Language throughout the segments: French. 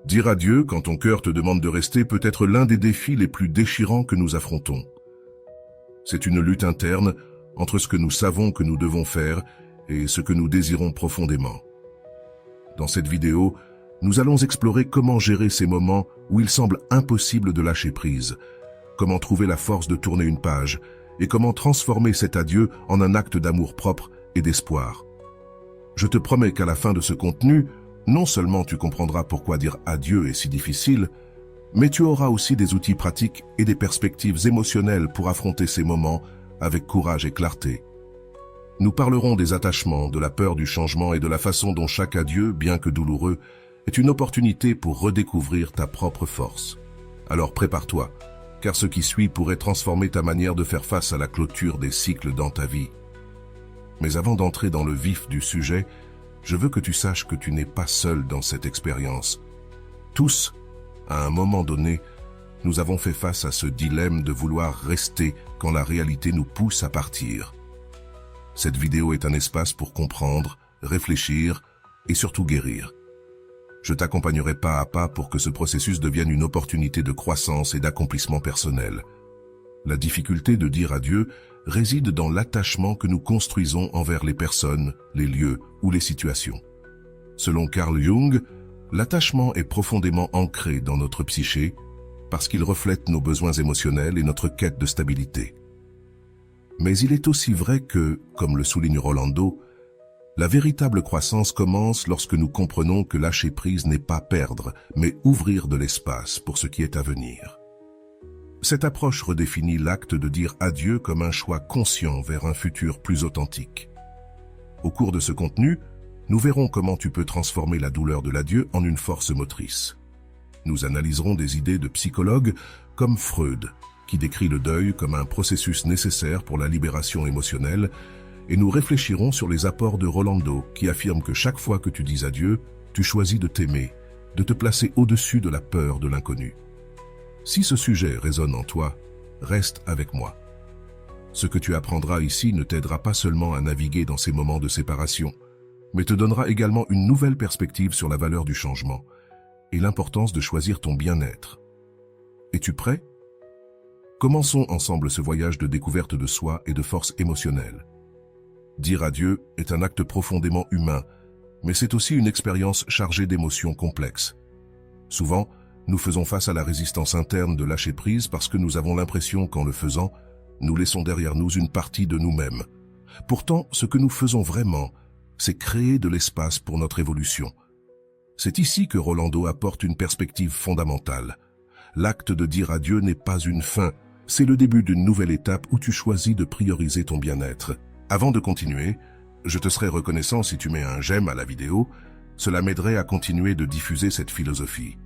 Dire adieu quand ton cœur te demande de rester peut être l'un des défis les plus déchirants que nous affrontons. C'est une lutte interne entre ce que nous savons que nous devons faire et ce que nous désirons profondément. Dans cette vidéo, nous allons explorer comment gérer ces moments où il semble impossible de lâcher prise, comment trouver la force de tourner une page et comment transformer cet adieu en un acte d'amour propre et d'espoir. Je te promets qu'à la fin de ce contenu, non seulement tu comprendras pourquoi dire adieu est si difficile, mais tu auras aussi des outils pratiques et des perspectives émotionnelles pour affronter ces moments avec courage et clarté. Nous parlerons des attachements, de la peur du changement et de la façon dont chaque adieu, bien que douloureux, est une opportunité pour redécouvrir ta propre force. Alors prépare-toi, car ce qui suit pourrait transformer ta manière de faire face à la clôture des cycles dans ta vie. Mais avant d'entrer dans le vif du sujet, je veux que tu saches que tu n'es pas seul dans cette expérience. Tous, à un moment donné, nous avons fait face à ce dilemme de vouloir rester quand la réalité nous pousse à partir. Cette vidéo est un espace pour comprendre, réfléchir et surtout guérir. Je t'accompagnerai pas à pas pour que ce processus devienne une opportunité de croissance et d'accomplissement personnel. La difficulté de dire adieu réside dans l'attachement que nous construisons envers les personnes, les lieux ou les situations. Selon Carl Jung, l'attachement est profondément ancré dans notre psyché parce qu'il reflète nos besoins émotionnels et notre quête de stabilité. Mais il est aussi vrai que, comme le souligne Rolando, la véritable croissance commence lorsque nous comprenons que lâcher prise n'est pas perdre, mais ouvrir de l'espace pour ce qui est à venir. Cette approche redéfinit l'acte de dire adieu comme un choix conscient vers un futur plus authentique. Au cours de ce contenu, nous verrons comment tu peux transformer la douleur de l'adieu en une force motrice. Nous analyserons des idées de psychologues comme Freud, qui décrit le deuil comme un processus nécessaire pour la libération émotionnelle, et nous réfléchirons sur les apports de Rolando, qui affirme que chaque fois que tu dis adieu, tu choisis de t'aimer, de te placer au-dessus de la peur de l'inconnu. Si ce sujet résonne en toi, reste avec moi. Ce que tu apprendras ici ne t'aidera pas seulement à naviguer dans ces moments de séparation, mais te donnera également une nouvelle perspective sur la valeur du changement et l'importance de choisir ton bien-être. Es-tu prêt? Commençons ensemble ce voyage de découverte de soi et de force émotionnelle. Dire adieu est un acte profondément humain, mais c'est aussi une expérience chargée d'émotions complexes. Souvent, nous faisons face à la résistance interne de lâcher prise parce que nous avons l'impression qu'en le faisant, nous laissons derrière nous une partie de nous-mêmes. Pourtant, ce que nous faisons vraiment, c'est créer de l'espace pour notre évolution. C'est ici que Rolando apporte une perspective fondamentale. L'acte de dire adieu n'est pas une fin, c'est le début d'une nouvelle étape où tu choisis de prioriser ton bien-être. Avant de continuer, je te serais reconnaissant si tu mets un j'aime à la vidéo, cela m'aiderait à continuer de diffuser cette philosophie.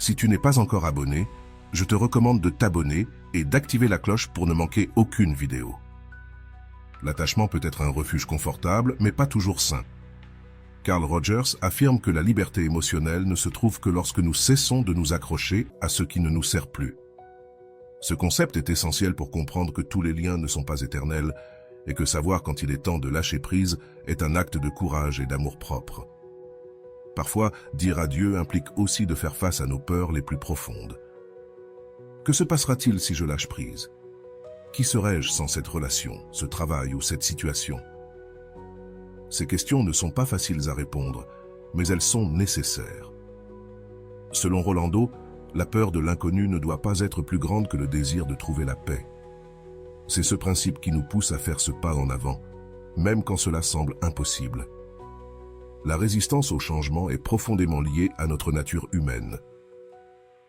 Si tu n'es pas encore abonné, je te recommande de t'abonner et d'activer la cloche pour ne manquer aucune vidéo. L'attachement peut être un refuge confortable, mais pas toujours sain. Carl Rogers affirme que la liberté émotionnelle ne se trouve que lorsque nous cessons de nous accrocher à ce qui ne nous sert plus. Ce concept est essentiel pour comprendre que tous les liens ne sont pas éternels et que savoir quand il est temps de lâcher prise est un acte de courage et d'amour-propre. Parfois, dire adieu implique aussi de faire face à nos peurs les plus profondes. Que se passera-t-il si je lâche prise? Qui serais-je sans cette relation, ce travail ou cette situation? Ces questions ne sont pas faciles à répondre, mais elles sont nécessaires. Selon Rolando, la peur de l'inconnu ne doit pas être plus grande que le désir de trouver la paix. C'est ce principe qui nous pousse à faire ce pas en avant, même quand cela semble impossible. La résistance au changement est profondément liée à notre nature humaine.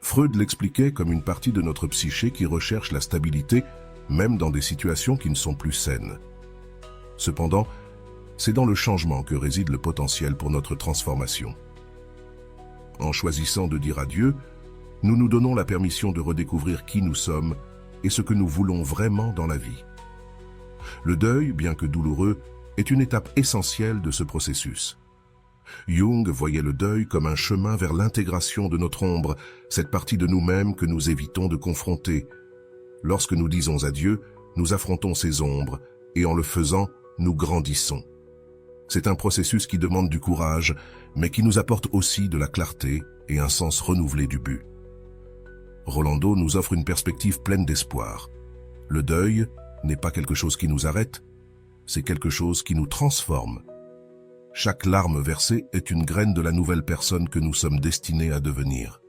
Freud l'expliquait comme une partie de notre psyché qui recherche la stabilité, même dans des situations qui ne sont plus saines. Cependant, c'est dans le changement que réside le potentiel pour notre transformation. En choisissant de dire adieu, nous nous donnons la permission de redécouvrir qui nous sommes et ce que nous voulons vraiment dans la vie. Le deuil, bien que douloureux, est une étape essentielle de ce processus. Jung voyait le deuil comme un chemin vers l'intégration de notre ombre, cette partie de nous-mêmes que nous évitons de confronter. Lorsque nous disons adieu, nous affrontons ces ombres et en le faisant, nous grandissons. C'est un processus qui demande du courage, mais qui nous apporte aussi de la clarté et un sens renouvelé du but. Rolando nous offre une perspective pleine d'espoir. Le deuil n'est pas quelque chose qui nous arrête, c'est quelque chose qui nous transforme. Chaque larme versée est une graine de la nouvelle personne que nous sommes destinés à devenir.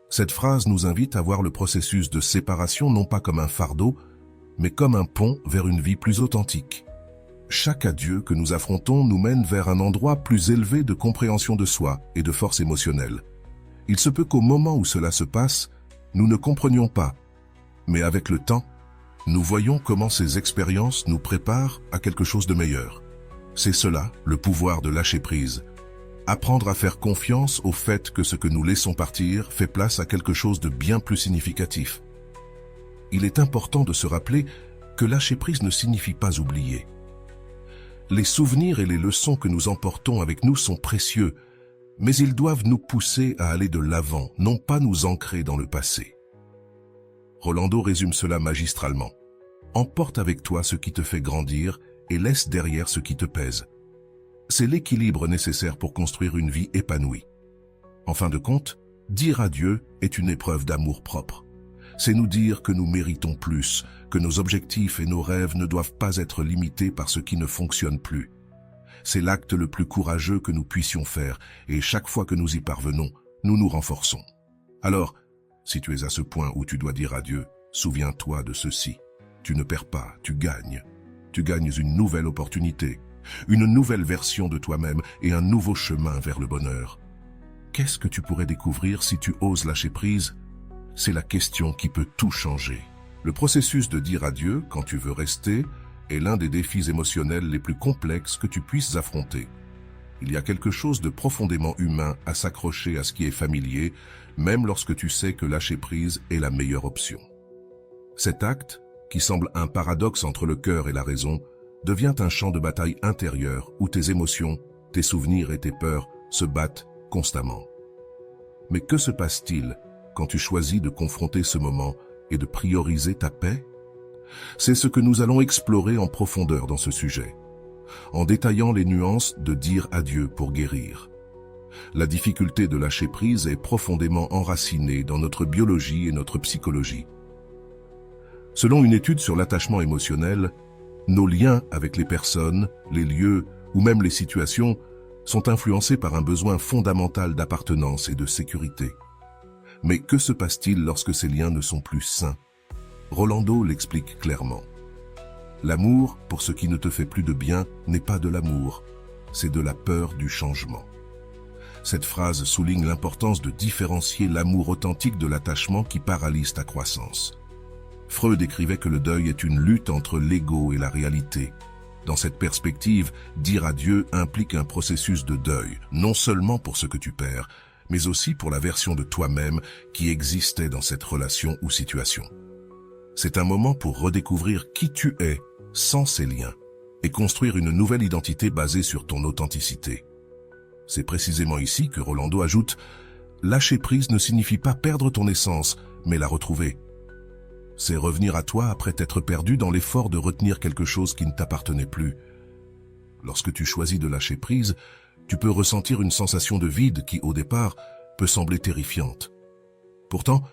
Cette phrase nous invite à voir le processus de séparation non pas comme un fardeau, mais comme un pont vers une vie plus authentique. Chaque adieu que nous affrontons nous mène vers un endroit plus élevé de compréhension de soi et de force émotionnelle. Il se peut qu'au moment où cela se passe, nous ne comprenions pas, mais avec le temps, nous voyons comment ces expériences nous préparent à quelque chose de meilleur. C'est cela, le pouvoir de lâcher prise. Apprendre à faire confiance au fait que ce que nous laissons partir fait place à quelque chose de bien plus significatif. Il est important de se rappeler que lâcher prise ne signifie pas oublier. Les souvenirs et les leçons que nous emportons avec nous sont précieux, mais ils doivent nous pousser à aller de l'avant, non pas nous ancrer dans le passé. Rolando résume cela magistralement. Emporte avec toi ce qui te fait grandir et laisse derrière ce qui te pèse. C'est l'équilibre nécessaire pour construire une vie épanouie. En fin de compte, dire adieu est une épreuve d'amour propre. C'est nous dire que nous méritons plus, que nos objectifs et nos rêves ne doivent pas être limités par ce qui ne fonctionne plus. C'est l'acte le plus courageux que nous puissions faire, et chaque fois que nous y parvenons, nous nous renforçons. Alors, si tu es à ce point où tu dois dire adieu, souviens-toi de ceci. Tu ne perds pas, tu gagnes. Tu gagnes une nouvelle opportunité, une nouvelle version de toi-même et un nouveau chemin vers le bonheur. Qu'est-ce que tu pourrais découvrir si tu oses lâcher prise ? C'est la question qui peut tout changer. Le processus de dire adieu quand tu veux rester est l'un des défis émotionnels les plus complexes que tu puisses affronter. Il y a quelque chose de profondément humain à s'accrocher à ce qui est familier, même lorsque tu sais que lâcher prise est la meilleure option. Cet acte, qui semble un paradoxe entre le cœur et la raison, devient un champ de bataille intérieur où tes émotions, tes souvenirs et tes peurs se battent constamment. Mais que se passe-t-il quand tu choisis de confronter ce moment et de prioriser ta paix? C'est ce que nous allons explorer en profondeur dans ce sujet, en détaillant les nuances de dire adieu pour guérir. La difficulté de lâcher prise est profondément enracinée dans notre biologie et notre psychologie. Selon une étude sur l'attachement émotionnel, nos liens avec les personnes, les lieux ou même les situations sont influencés par un besoin fondamental d'appartenance et de sécurité. Mais que se passe-t-il lorsque ces liens ne sont plus sains? Rolando l'explique clairement. L'amour, pour ce qui ne te fait plus de bien, n'est pas de l'amour, c'est de la peur du changement. Cette phrase souligne l'importance de différencier l'amour authentique de l'attachement qui paralyse ta croissance. Freud écrivait que le deuil est une lutte entre l'ego et la réalité. Dans cette perspective, dire adieu implique un processus de deuil, non seulement pour ce que tu perds, mais aussi pour la version de toi-même qui existait dans cette relation ou situation. C'est un moment pour redécouvrir qui tu es sans ces liens et construire une nouvelle identité basée sur ton authenticité. C'est précisément ici que Rolando ajoute « Lâcher prise ne signifie pas perdre ton essence, mais la retrouver. C'est revenir à toi après t'être perdu dans l'effort de retenir quelque chose qui ne t'appartenait plus. Lorsque tu choisis de lâcher prise, tu peux ressentir une sensation de vide qui, au départ, peut sembler terrifiante. Pourtant,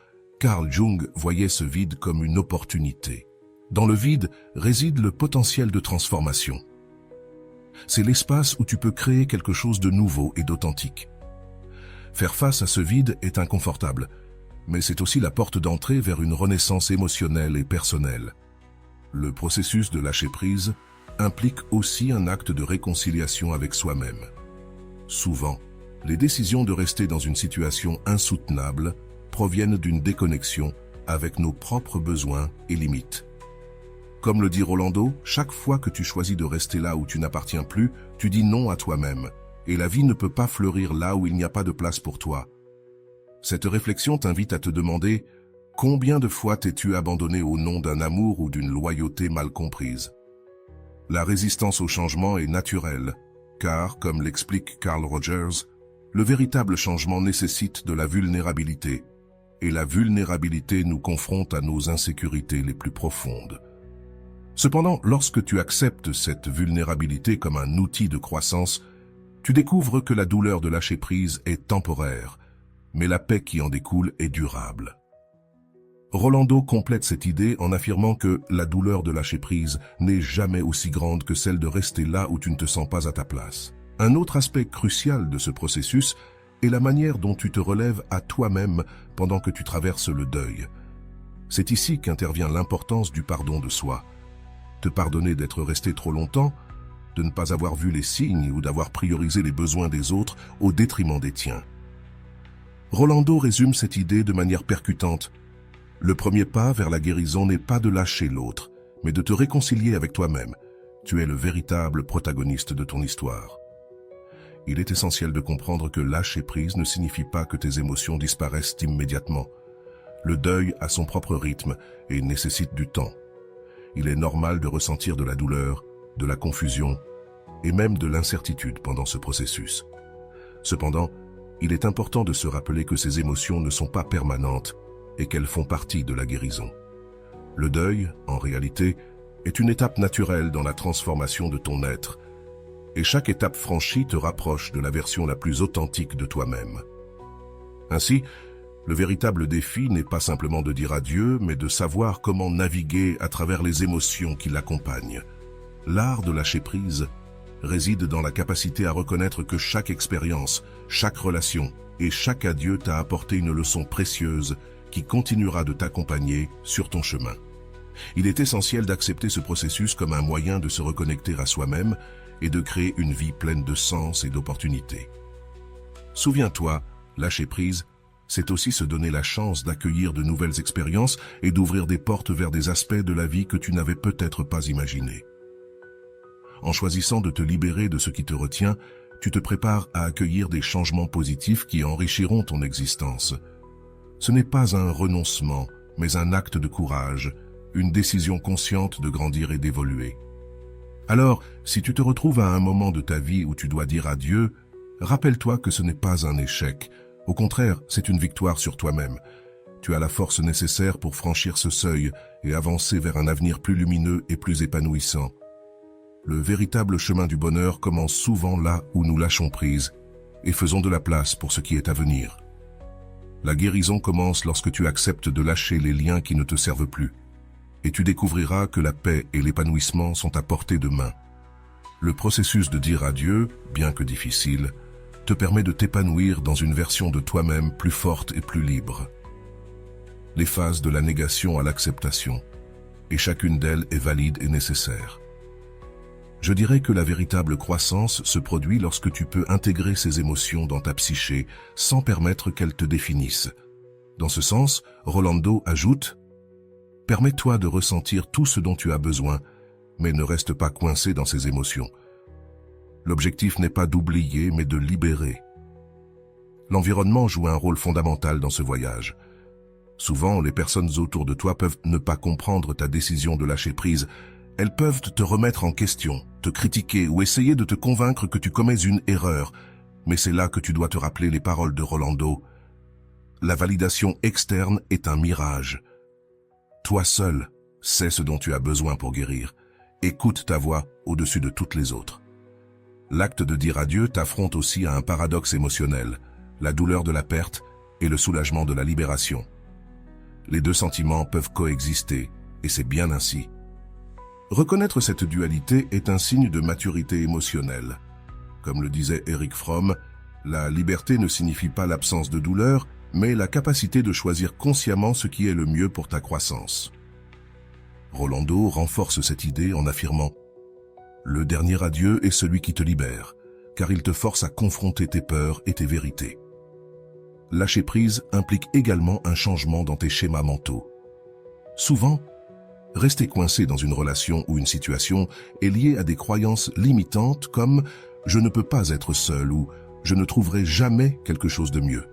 Carl Jung voyait ce vide comme une opportunité. Dans le vide réside le potentiel de transformation. C'est l'espace où tu peux créer quelque chose de nouveau et d'authentique. Faire face à ce vide est inconfortable, mais c'est aussi la porte d'entrée vers une renaissance émotionnelle et personnelle. Le processus de lâcher prise implique aussi un acte de réconciliation avec soi-même. Souvent, les décisions de rester dans une situation insoutenable proviennent d'une déconnexion avec nos propres besoins et limites. Comme le dit Rolando, chaque fois que tu choisis de rester là où tu n'appartiens plus, tu dis non à toi-même, et la vie ne peut pas fleurir là où il n'y a pas de place pour toi. Cette réflexion t'invite à te demander « Combien de fois t'es-tu abandonné au nom d'un amour ou d'une loyauté mal comprise ?» La résistance au changement est naturelle, car, comme l'explique Carl Rogers, le véritable changement nécessite de la vulnérabilité, et la vulnérabilité nous confronte à nos insécurités les plus profondes. Cependant, lorsque tu acceptes cette vulnérabilité comme un outil de croissance, tu découvres que la douleur de lâcher prise est temporaire, mais la paix qui en découle est durable. Rolando complète cette idée en affirmant que la douleur de lâcher prise n'est jamais aussi grande que celle de rester là où tu ne te sens pas à ta place. Un autre aspect crucial de ce processus est la manière dont tu te relèves à toi-même pendant que tu traverses le deuil. C'est ici qu'intervient l'importance du pardon de soi. Te pardonner d'être resté trop longtemps, de ne pas avoir vu les signes ou d'avoir priorisé les besoins des autres au détriment des tiens. Rolando résume cette idée de manière percutante. Le premier pas vers la guérison n'est pas de lâcher l'autre, mais de te réconcilier avec toi-même. Tu es le véritable protagoniste de ton histoire. Il est essentiel de comprendre que lâcher prise ne signifie pas que tes émotions disparaissent immédiatement. Le deuil a son propre rythme et nécessite du temps. Il est normal de ressentir de la douleur, de la confusion et même de l'incertitude pendant ce processus. Cependant, il est important de se rappeler que ces émotions ne sont pas permanentes et qu'elles font partie de la guérison. Le deuil, en réalité, est une étape naturelle dans la transformation de ton être, et chaque étape franchie te rapproche de la version la plus authentique de toi-même. Ainsi, le véritable défi n'est pas simplement de dire adieu, mais de savoir comment naviguer à travers les émotions qui l'accompagnent. L'art de lâcher prise réside dans la capacité à reconnaître que chaque expérience, chaque relation et chaque adieu t'a apporté une leçon précieuse qui continuera de t'accompagner sur ton chemin. Il est essentiel d'accepter ce processus comme un moyen de se reconnecter à soi-même et de créer une vie pleine de sens et d'opportunités. Souviens-toi, lâcher prise, c'est aussi se donner la chance d'accueillir de nouvelles expériences et d'ouvrir des portes vers des aspects de la vie que tu n'avais peut-être pas imaginés. En choisissant de te libérer de ce qui te retient, tu te prépares à accueillir des changements positifs qui enrichiront ton existence. Ce n'est pas un renoncement, mais un acte de courage, une décision consciente de grandir et d'évoluer. Alors, si tu te retrouves à un moment de ta vie où tu dois dire adieu, rappelle-toi que ce n'est pas un échec. Au contraire, c'est une victoire sur toi-même. Tu as la force nécessaire pour franchir ce seuil et avancer vers un avenir plus lumineux et plus épanouissant. Le véritable chemin du bonheur commence souvent là où nous lâchons prise et faisons de la place pour ce qui est à venir. La guérison commence lorsque tu acceptes de lâcher les liens qui ne te servent plus. Et tu découvriras que la paix et l'épanouissement sont à portée de main. Le processus de dire adieu, bien que difficile, te permet de t'épanouir dans une version de toi-même plus forte et plus libre. Les phases de la négation à l'acceptation, et chacune d'elles est valide et nécessaire. Je dirais que la véritable croissance se produit lorsque tu peux intégrer ces émotions dans ta psyché sans permettre qu'elles te définissent. Dans ce sens, Rolando ajoute « Permets-toi de ressentir tout ce dont tu as besoin, mais ne reste pas coincé dans ces émotions. L'objectif n'est pas d'oublier, mais de libérer. » L'environnement joue un rôle fondamental dans ce voyage. Souvent, les personnes autour de toi peuvent ne pas comprendre ta décision de lâcher prise. Elles peuvent te remettre en question, te critiquer ou essayer de te convaincre que tu commets une erreur. Mais c'est là que tu dois te rappeler les paroles de Rolando. La validation externe est un mirage. Toi seul sais ce dont tu as besoin pour guérir. Écoute ta voix au-dessus de toutes les autres. L'acte de dire adieu t'affronte aussi à un paradoxe émotionnel, la douleur de la perte et le soulagement de la libération. Les deux sentiments peuvent coexister, et c'est bien ainsi. Reconnaître cette dualité est un signe de maturité émotionnelle. Comme le disait Erich Fromm, la liberté ne signifie pas l'absence de douleur, mais la capacité de choisir consciemment ce qui est le mieux pour ta croissance. Rolando renforce cette idée en affirmant « Le dernier adieu est celui qui te libère, car il te force à confronter tes peurs et tes vérités. » Lâcher prise implique également un changement dans tes schémas mentaux. Souvent, rester coincé dans une relation ou une situation est lié à des croyances limitantes comme « je ne peux pas être seul » ou « je ne trouverai jamais quelque chose de mieux ».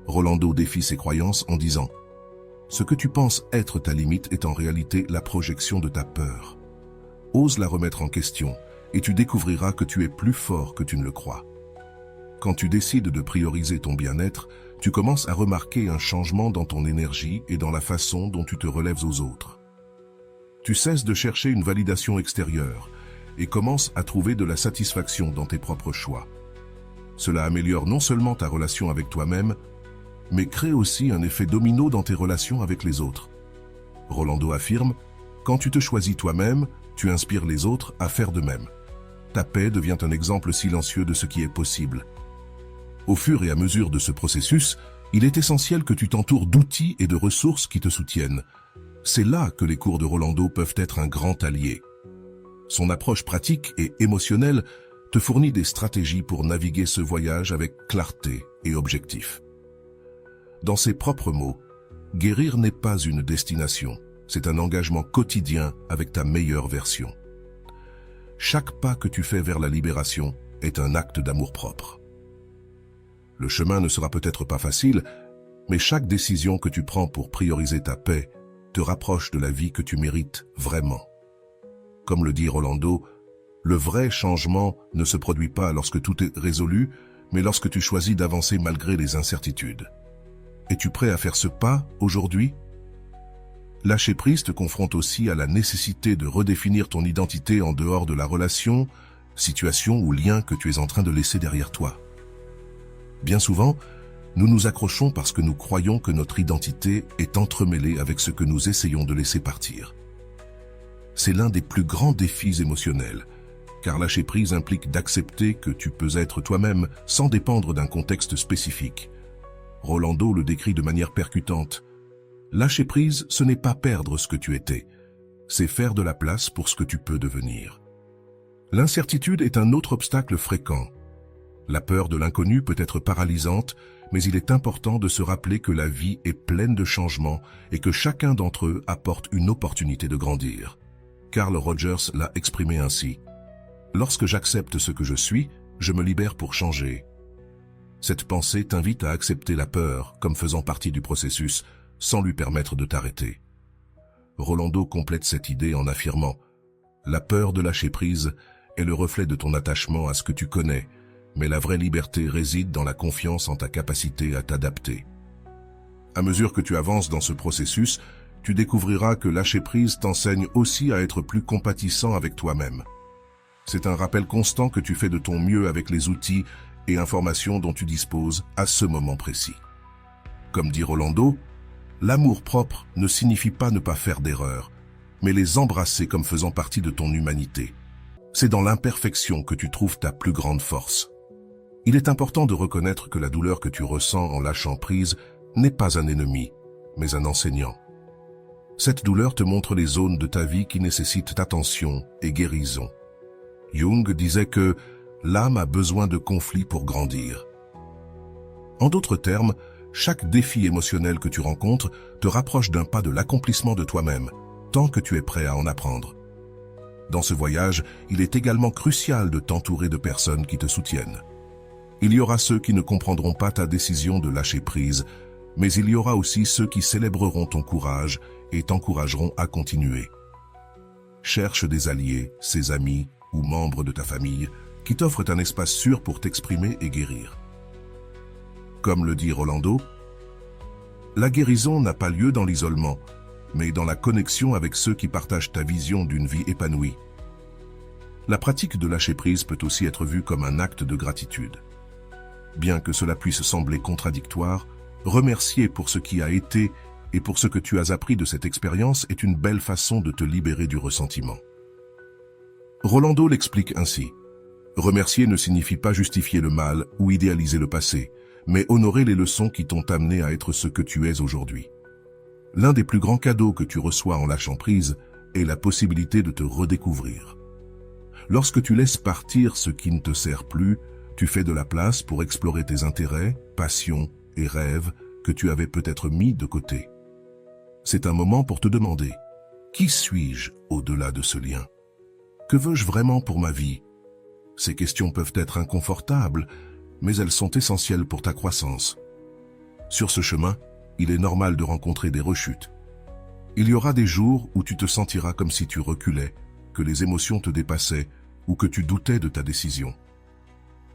Rolando défie ces croyances en disant « Ce que tu penses être ta limite est en réalité la projection de ta peur. Ose la remettre en question et tu découvriras que tu es plus fort que tu ne le crois. » Quand tu décides de prioriser ton bien-être, tu commences à remarquer un changement dans ton énergie et dans la façon dont tu te relèves aux autres. Tu cesses de chercher une validation extérieure et commences à trouver de la satisfaction dans tes propres choix. Cela améliore non seulement ta relation avec toi-même, mais crée aussi un effet domino dans tes relations avec les autres. Rolando affirme, « Quand tu te choisis toi-même, tu inspires les autres à faire de même. Ta paix devient un exemple silencieux de ce qui est possible. » Au fur et à mesure de ce processus, il est essentiel que tu t'entoures d'outils et de ressources qui te soutiennent. C'est là que les cours de Rolando peuvent être un grand allié. Son approche pratique et émotionnelle te fournit des stratégies pour naviguer ce voyage avec clarté et objectif. Dans ses propres mots, guérir n'est pas une destination, c'est un engagement quotidien avec ta meilleure version. Chaque pas que tu fais vers la libération est un acte d'amour-propre. Le chemin ne sera peut-être pas facile, mais chaque décision que tu prends pour prioriser ta paix te rapproche de la vie que tu mérites vraiment. Comme le dit Rolando, le vrai changement ne se produit pas lorsque tout est résolu, mais lorsque tu choisis d'avancer malgré les incertitudes. Es-tu prêt à faire ce pas aujourd'hui? Lâcher prise te confronte aussi à la nécessité de redéfinir ton identité en dehors de la relation, situation ou lien que tu es en train de laisser derrière toi. Bien souvent, nous nous accrochons parce que nous croyons que notre identité est entremêlée avec ce que nous essayons de laisser partir. C'est l'un des plus grands défis émotionnels, car lâcher prise implique d'accepter que tu peux être toi-même sans dépendre d'un contexte spécifique. Rolando le décrit de manière percutante. Lâcher prise, ce n'est pas perdre ce que tu étais, c'est faire de la place pour ce que tu peux devenir. L'incertitude est un autre obstacle fréquent. La peur de l'inconnu peut être paralysante, mais il est important de se rappeler que la vie est pleine de changements et que chacun d'entre eux apporte une opportunité de grandir. Carl Rogers l'a exprimé ainsi. « Lorsque j'accepte ce que je suis, je me libère pour changer. » Cette pensée t'invite à accepter la peur comme faisant partie du processus, sans lui permettre de t'arrêter. Rolando complète cette idée en affirmant « La peur de lâcher prise est le reflet de ton attachement à ce que tu connais, mais la vraie liberté réside dans la confiance en ta capacité à t'adapter. » À mesure que tu avances dans ce processus, tu découvriras que lâcher prise t'enseigne aussi à être plus compatissant avec toi-même. C'est un rappel constant que tu fais de ton mieux avec les outils et informations dont tu disposes à ce moment précis. Comme dit Rolando, l'amour-propre ne signifie pas ne pas faire d'erreurs, mais les embrasser comme faisant partie de ton humanité. C'est dans l'imperfection que tu trouves ta plus grande force. Il est important de reconnaître que la douleur que tu ressens en lâchant prise n'est pas un ennemi, mais un enseignant. Cette douleur te montre les zones de ta vie qui nécessitent attention et guérison. Jung disait que l'âme a besoin de conflits pour grandir. En d'autres termes, chaque défi émotionnel que tu rencontres te rapproche d'un pas de l'accomplissement de toi-même, tant que tu es prêt à en apprendre. Dans ce voyage, il est également crucial de t'entourer de personnes qui te soutiennent. Il y aura ceux qui ne comprendront pas ta décision de lâcher prise, mais il y aura aussi ceux qui célébreront ton courage et t'encourageront à continuer. Cherche des alliés, ses amis ou membres de ta famille qui t'offrent un espace sûr pour t'exprimer et guérir. Comme le dit Rolando, la guérison n'a pas lieu dans l'isolement, mais dans la connexion avec ceux qui partagent ta vision d'une vie épanouie. La pratique de lâcher prise peut aussi être vue comme un acte de gratitude. Bien que cela puisse sembler contradictoire, remercier pour ce qui a été et pour ce que tu as appris de cette expérience est une belle façon de te libérer du ressentiment. Rolando l'explique ainsi. Remercier ne signifie pas justifier le mal ou idéaliser le passé, mais honorer les leçons qui t'ont amené à être ce que tu es aujourd'hui. L'un des plus grands cadeaux que tu reçois en lâchant prise est la possibilité de te redécouvrir. Lorsque tu laisses partir ce qui ne te sert plus, tu fais de la place pour explorer tes intérêts, passions et rêves que tu avais peut-être mis de côté. C'est un moment pour te demander « Qui suis-je au-delà de ce lien ? Que veux-je vraiment pour ma vie ?» Ces questions peuvent être inconfortables, mais elles sont essentielles pour ta croissance. Sur ce chemin, il est normal de rencontrer des rechutes. Il y aura des jours où tu te sentiras comme si tu reculais, que les émotions te dépassaient ou que tu doutais de ta décision.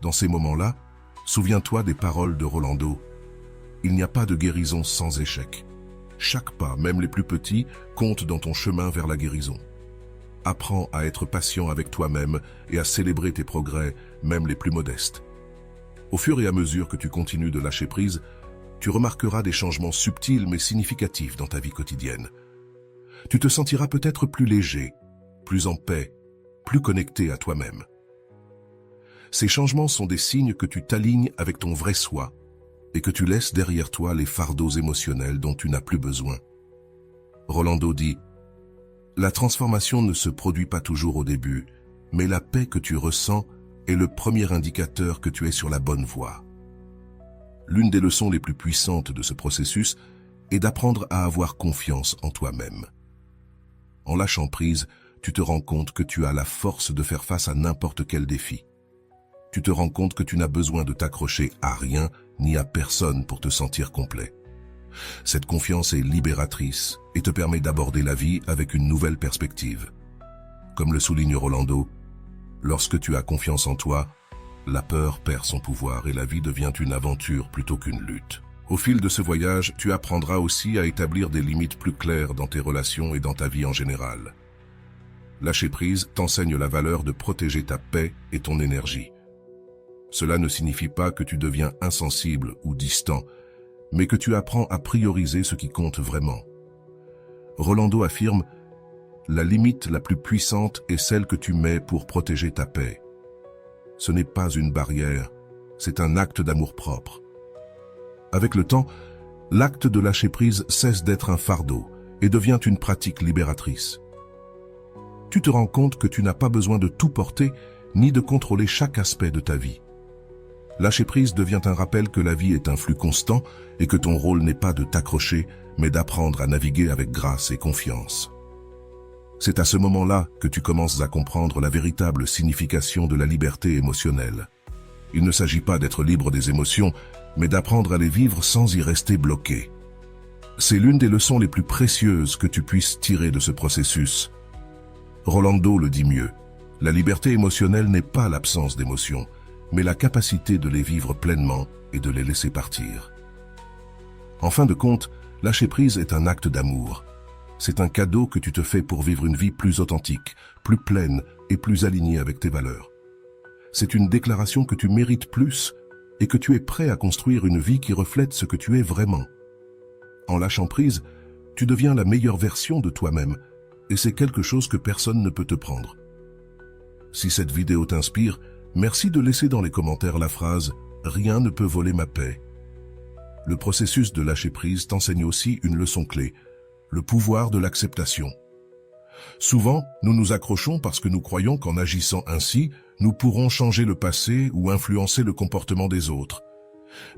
Dans ces moments-là, souviens-toi des paroles de Rolando. Il n'y a pas de guérison sans échec. Chaque pas, même les plus petits, compte dans ton chemin vers la guérison. Apprends à être patient avec toi-même et à célébrer tes progrès, même les plus modestes. Au fur et à mesure que tu continues de lâcher prise, tu remarqueras des changements subtils mais significatifs dans ta vie quotidienne. Tu te sentiras peut-être plus léger, plus en paix, plus connecté à toi-même. Ces changements sont des signes que tu t'alignes avec ton vrai soi et que tu laisses derrière toi les fardeaux émotionnels dont tu n'as plus besoin. Rolando dit « La transformation ne se produit pas toujours au début, mais la paix que tu ressens est le premier indicateur que tu es sur la bonne voie. » L'une des leçons les plus puissantes de ce processus est d'apprendre à avoir confiance en toi-même. En lâchant prise, tu te rends compte que tu as la force de faire face à n'importe quel défi. Tu te rends compte que tu n'as besoin de t'accrocher à rien ni à personne pour te sentir complet. Cette confiance est libératrice et te permet d'aborder la vie avec une nouvelle perspective. Comme le souligne Rolando, lorsque tu as confiance en toi, la peur perd son pouvoir et la vie devient une aventure plutôt qu'une lutte. Au fil de ce voyage, tu apprendras aussi à établir des limites plus claires dans tes relations et dans ta vie en général. Lâcher prise t'enseigne la valeur de protéger ta paix et ton énergie. Cela ne signifie pas que tu deviens insensible ou distant, mais que tu apprends à prioriser ce qui compte vraiment. Rolando affirme « La limite la plus puissante est celle que tu mets pour protéger ta paix. Ce n'est pas une barrière, c'est un acte d'amour-propre. » Avec le temps, l'acte de lâcher prise cesse d'être un fardeau et devient une pratique libératrice. Tu te rends compte que tu n'as pas besoin de tout porter ni de contrôler chaque aspect de ta vie. Lâcher prise devient un rappel que la vie est un flux constant et que ton rôle n'est pas de t'accrocher, mais d'apprendre à naviguer avec grâce et confiance. C'est à ce moment-là que tu commences à comprendre la véritable signification de la liberté émotionnelle. Il ne s'agit pas d'être libre des émotions, mais d'apprendre à les vivre sans y rester bloqué. C'est l'une des leçons les plus précieuses que tu puisses tirer de ce processus. Rolando le dit mieux, la liberté émotionnelle n'est pas l'absence d'émotions, mais la capacité de les vivre pleinement et de les laisser partir. En fin de compte, lâcher prise est un acte d'amour. C'est un cadeau que tu te fais pour vivre une vie plus authentique, plus pleine et plus alignée avec tes valeurs. C'est une déclaration que tu mérites plus et que tu es prêt à construire une vie qui reflète ce que tu es vraiment. En lâchant prise, tu deviens la meilleure version de toi-même et c'est quelque chose que personne ne peut te prendre. Si cette vidéo t'inspire, merci de laisser dans les commentaires la phrase « Rien ne peut voler ma paix ». Le processus de lâcher prise t'enseigne aussi une leçon clé, le pouvoir de l'acceptation. Souvent, nous nous accrochons parce que nous croyons qu'en agissant ainsi, nous pourrons changer le passé ou influencer le comportement des autres.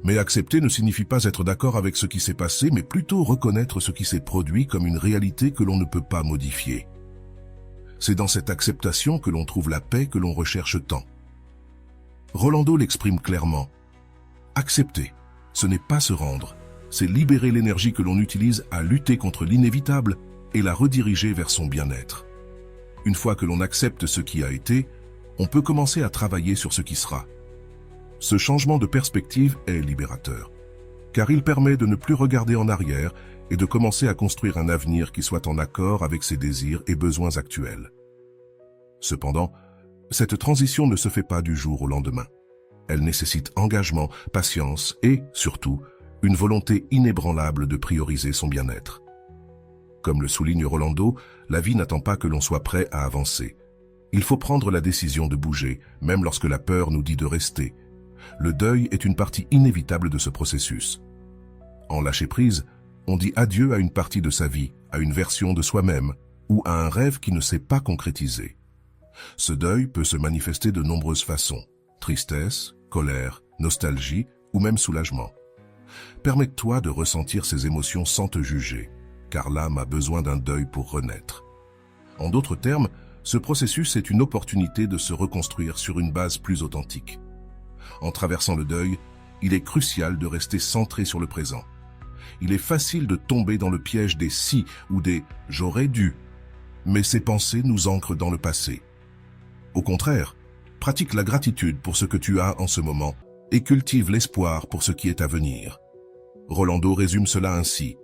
Mais accepter ne signifie pas être d'accord avec ce qui s'est passé, mais plutôt reconnaître ce qui s'est produit comme une réalité que l'on ne peut pas modifier. C'est dans cette acceptation que l'on trouve la paix que l'on recherche tant. Rolando l'exprime clairement. Accepter, ce n'est pas se rendre, c'est libérer l'énergie que l'on utilise à lutter contre l'inévitable et la rediriger vers son bien-être. Une fois que l'on accepte ce qui a été, on peut commencer à travailler sur ce qui sera. Ce changement de perspective est libérateur, car il permet de ne plus regarder en arrière et de commencer à construire un avenir qui soit en accord avec ses désirs et besoins actuels. Cependant, cette transition ne se fait pas du jour au lendemain. Elle nécessite engagement, patience et, surtout, une volonté inébranlable de prioriser son bien-être. Comme le souligne Rolando, la vie n'attend pas que l'on soit prêt à avancer. Il faut prendre la décision de bouger, même lorsque la peur nous dit de rester. Le deuil est une partie inévitable de ce processus. En lâcher prise, on dit adieu à une partie de sa vie, à une version de soi-même, ou à un rêve qui ne s'est pas concrétisé. Ce deuil peut se manifester de nombreuses façons. Tristesse, colère, nostalgie ou même soulagement. Permets-toi de ressentir ces émotions sans te juger, car l'âme a besoin d'un deuil pour renaître. En d'autres termes, ce processus est une opportunité de se reconstruire sur une base plus authentique. En traversant le deuil, il est crucial de rester centré sur le présent. Il est facile de tomber dans le piège des « si » ou des « j'aurais dû », mais ces pensées nous ancrent dans le passé. Au contraire, pratique la gratitude pour ce que tu as en ce moment et cultive l'espoir pour ce qui est à venir. Rolando résume cela ainsi.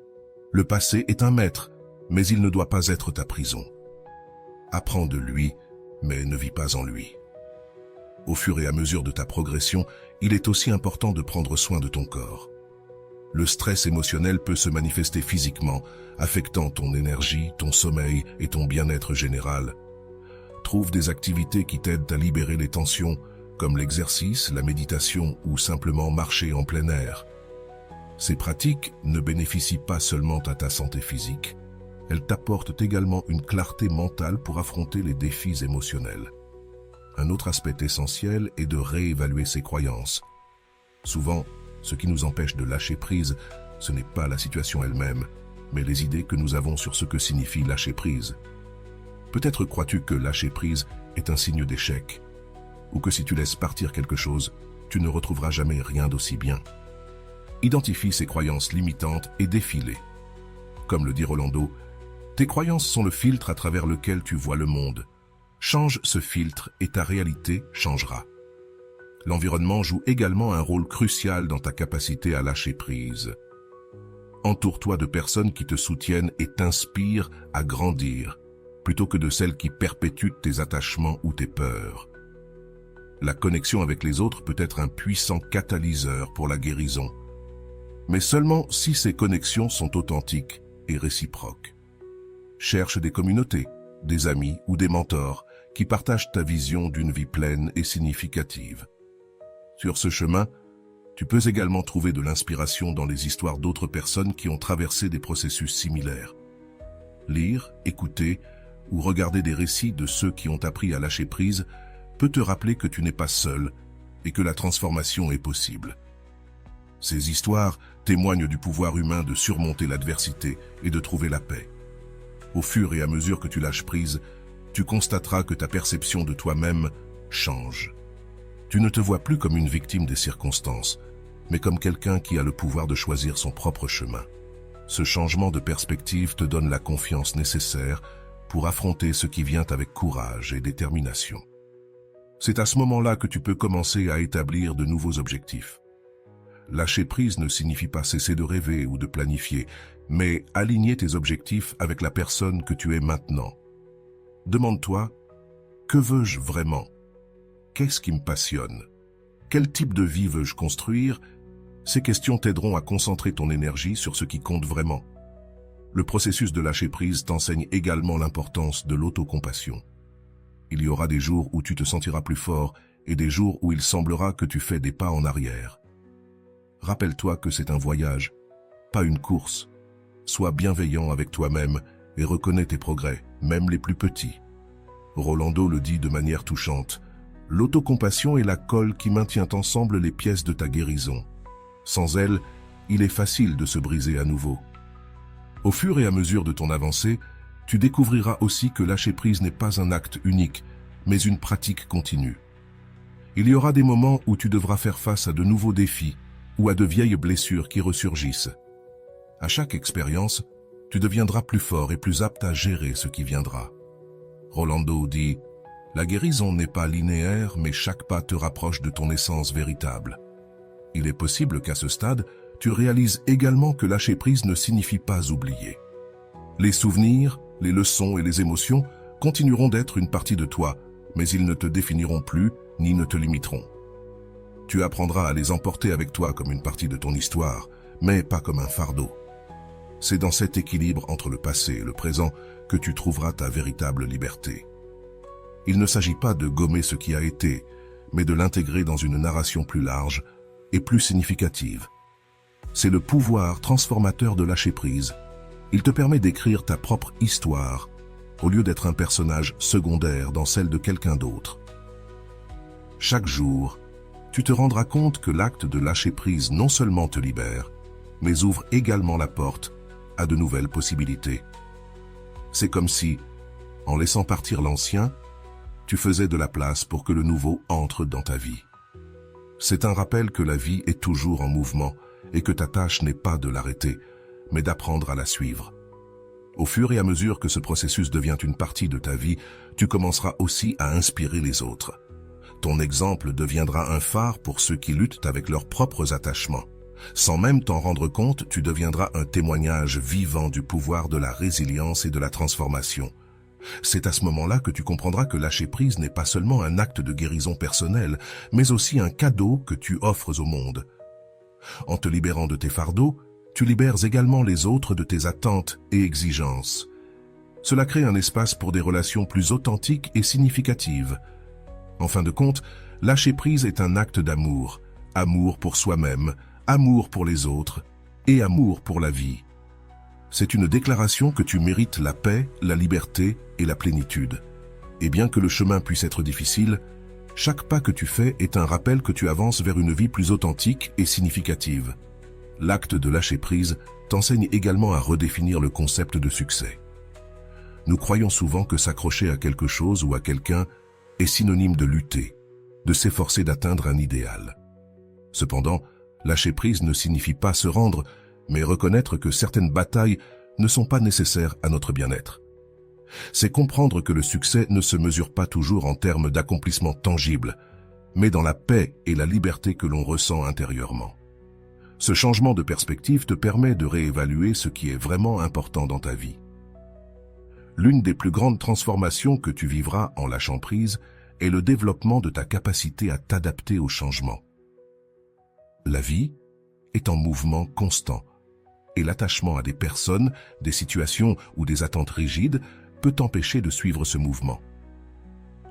Le passé est un maître, mais il ne doit pas être ta prison. Apprends de lui, mais ne vis pas en lui. Au fur et à mesure de ta progression, il est aussi important de prendre soin de ton corps. Le stress émotionnel peut se manifester physiquement, affectant ton énergie, ton sommeil et ton bien-être général. Trouve des activités qui t'aident à libérer les tensions, comme l'exercice, la méditation ou simplement marcher en plein air. Ces pratiques ne bénéficient pas seulement à ta santé physique, elles t'apportent également une clarté mentale pour affronter les défis émotionnels. Un autre aspect essentiel est de réévaluer ses croyances. Souvent, ce qui nous empêche de lâcher prise, ce n'est pas la situation elle-même, mais les idées que nous avons sur ce que signifie lâcher prise. Peut-être crois-tu que lâcher prise est un signe d'échec, ou que si tu laisses partir quelque chose, tu ne retrouveras jamais rien d'aussi bien. Identifie ces croyances limitantes et défie-les. Comme le dit Rolando, tes croyances sont le filtre à travers lequel tu vois le monde. Change ce filtre et ta réalité changera. L'environnement joue également un rôle crucial dans ta capacité à lâcher prise. Entoure-toi de personnes qui te soutiennent et t'inspirent à grandir, plutôt que de celles qui perpétuent tes attachements ou tes peurs. La connexion avec les autres peut être un puissant catalyseur pour la guérison, mais seulement si ces connexions sont authentiques et réciproques. Cherche des communautés, des amis ou des mentors qui partagent ta vision d'une vie pleine et significative. Sur ce chemin, tu peux également trouver de l'inspiration dans les histoires d'autres personnes qui ont traversé des processus similaires. Lire, écouter ou regarder des récits de ceux qui ont appris à lâcher prise peut te rappeler que tu n'es pas seul et que la transformation est possible. Ces histoires témoignent du pouvoir humain de surmonter l'adversité et de trouver la paix. Au fur et à mesure que tu lâches prise, tu constateras que ta perception de toi-même change. Tu ne te vois plus comme une victime des circonstances, mais comme quelqu'un qui a le pouvoir de choisir son propre chemin. Ce changement de perspective te donne la confiance nécessaire pour affronter ce qui vient avec courage et détermination. C'est à ce moment-là que tu peux commencer à établir de nouveaux objectifs. Lâcher prise ne signifie pas cesser de rêver ou de planifier, mais aligner tes objectifs avec la personne que tu es maintenant. Demande-toi, que veux-je vraiment ? Qu'est-ce qui me passionne ? Quel type de vie veux-je construire ? Ces questions t'aideront à concentrer ton énergie sur ce qui compte vraiment. Le processus de lâcher prise t'enseigne également l'importance de l'autocompassion. Il y aura des jours où tu te sentiras plus fort et des jours où il semblera que tu fais des pas en arrière. Rappelle-toi que c'est un voyage, pas une course. Sois bienveillant avec toi-même et reconnais tes progrès, même les plus petits. Rolando le dit de manière touchante. L'autocompassion est la colle qui maintient ensemble les pièces de ta guérison. Sans elle, il est facile de se briser à nouveau. Au fur et à mesure de ton avancée, tu découvriras aussi que lâcher prise n'est pas un acte unique, mais une pratique continue. Il y aura des moments où tu devras faire face à de nouveaux défis ou à de vieilles blessures qui ressurgissent. À chaque expérience, tu deviendras plus fort et plus apte à gérer ce qui viendra. Rolando dit « La guérison n'est pas linéaire, mais chaque pas te rapproche de ton essence véritable. » Il est possible qu'à ce stade, tu réalises également que lâcher prise ne signifie pas oublier. Les souvenirs, les leçons et les émotions continueront d'être une partie de toi, mais ils ne te définiront plus ni ne te limiteront. Tu apprendras à les emporter avec toi comme une partie de ton histoire, mais pas comme un fardeau. C'est dans cet équilibre entre le passé et le présent que tu trouveras ta véritable liberté. Il ne s'agit pas de gommer ce qui a été, mais de l'intégrer dans une narration plus large et plus significative. C'est le pouvoir transformateur de lâcher prise. Il te permet d'écrire ta propre histoire, au lieu d'être un personnage secondaire dans celle de quelqu'un d'autre. Chaque jour, tu te rendras compte que l'acte de lâcher prise non seulement te libère, mais ouvre également la porte à de nouvelles possibilités. C'est comme si, en laissant partir l'ancien, tu faisais de la place pour que le nouveau entre dans ta vie. C'est un rappel que la vie est toujours en mouvement et que ta tâche n'est pas de l'arrêter, mais d'apprendre à la suivre. Au fur et à mesure que ce processus devient une partie de ta vie, tu commenceras aussi à inspirer les autres. Ton exemple deviendra un phare pour ceux qui luttent avec leurs propres attachements. Sans même t'en rendre compte, tu deviendras un témoignage vivant du pouvoir de la résilience et de la transformation. C'est à ce moment-là que tu comprendras que lâcher prise n'est pas seulement un acte de guérison personnelle, mais aussi un cadeau que tu offres au monde. En te libérant de tes fardeaux, tu libères également les autres de tes attentes et exigences. Cela crée un espace pour des relations plus authentiques et significatives. En fin de compte, lâcher prise est un acte d'amour. Amour pour soi-même, amour pour les autres et amour pour la vie. C'est une déclaration que tu mérites la paix, la liberté et la plénitude. Et bien que le chemin puisse être difficile, chaque pas que tu fais est un rappel que tu avances vers une vie plus authentique et significative. L'acte de lâcher prise t'enseigne également à redéfinir le concept de succès. Nous croyons souvent que s'accrocher à quelque chose ou à quelqu'un est synonyme de lutter, de s'efforcer d'atteindre un idéal. Cependant, lâcher prise ne signifie pas se rendre, mais reconnaître que certaines batailles ne sont pas nécessaires à notre bien-être. C'est comprendre que le succès ne se mesure pas toujours en termes d'accomplissement tangible, mais dans la paix et la liberté que l'on ressent intérieurement. Ce changement de perspective te permet de réévaluer ce qui est vraiment important dans ta vie. L'une des plus grandes transformations que tu vivras en lâchant prise est le développement de ta capacité à t'adapter au changement. La vie est en mouvement constant, et l'attachement à des personnes, des situations ou des attentes rigides peut t'empêcher de suivre ce mouvement.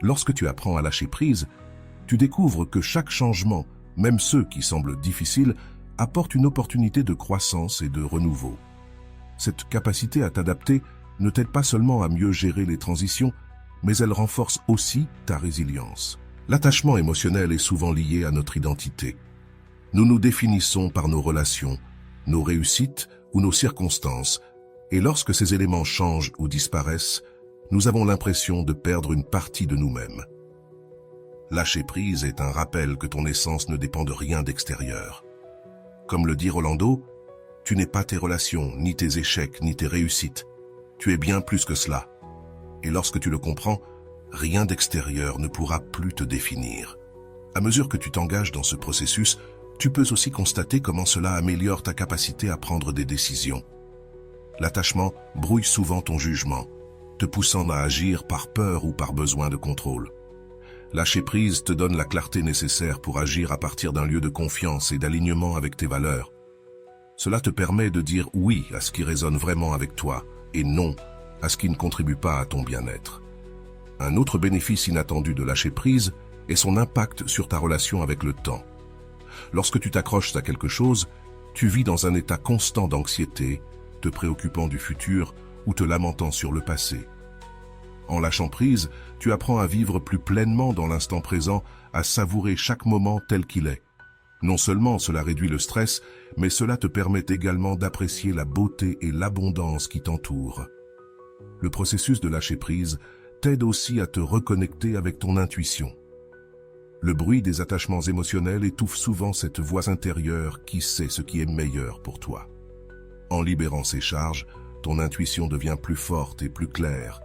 Lorsque tu apprends à lâcher prise, tu découvres que chaque changement, même ceux qui semblent difficiles, apporte une opportunité de croissance et de renouveau. Cette capacité à t'adapter ne t'aide pas seulement à mieux gérer les transitions, mais elle renforce aussi ta résilience. L'attachement émotionnel est souvent lié à notre identité. Nous nous définissons par nos relations, nos réussites ou nos circonstances, et lorsque ces éléments changent ou disparaissent, nous avons l'impression de perdre une partie de nous-mêmes. Lâcher prise est un rappel que ton essence ne dépend de rien d'extérieur. Comme le dit Rolando, tu n'es pas tes relations, ni tes échecs, ni tes réussites. Tu es bien plus que cela. Et lorsque tu le comprends, rien d'extérieur ne pourra plus te définir. À mesure que tu t'engages dans ce processus, tu peux aussi constater comment cela améliore ta capacité à prendre des décisions. L'attachement brouille souvent ton jugement, te poussant à agir par peur ou par besoin de contrôle. Lâcher prise te donne la clarté nécessaire pour agir à partir d'un lieu de confiance et d'alignement avec tes valeurs. Cela te permet de dire oui à ce qui résonne vraiment avec toi et non à ce qui ne contribue pas à ton bien-être. Un autre bénéfice inattendu de lâcher prise est son impact sur ta relation avec le temps. Lorsque tu t'accroches à quelque chose, tu vis dans un état constant d'anxiété, te préoccupant du futur ou te lamentant sur le passé. En lâchant prise, tu apprends à vivre plus pleinement dans l'instant présent, à savourer chaque moment tel qu'il est. Non seulement cela réduit le stress, mais cela te permet également d'apprécier la beauté et l'abondance qui t'entourent. Le processus de lâcher prise t'aide aussi à te reconnecter avec ton intuition. Le bruit des attachements émotionnels étouffe souvent cette voix intérieure qui sait ce qui est meilleur pour toi. En libérant ces charges, ton intuition devient plus forte et plus claire,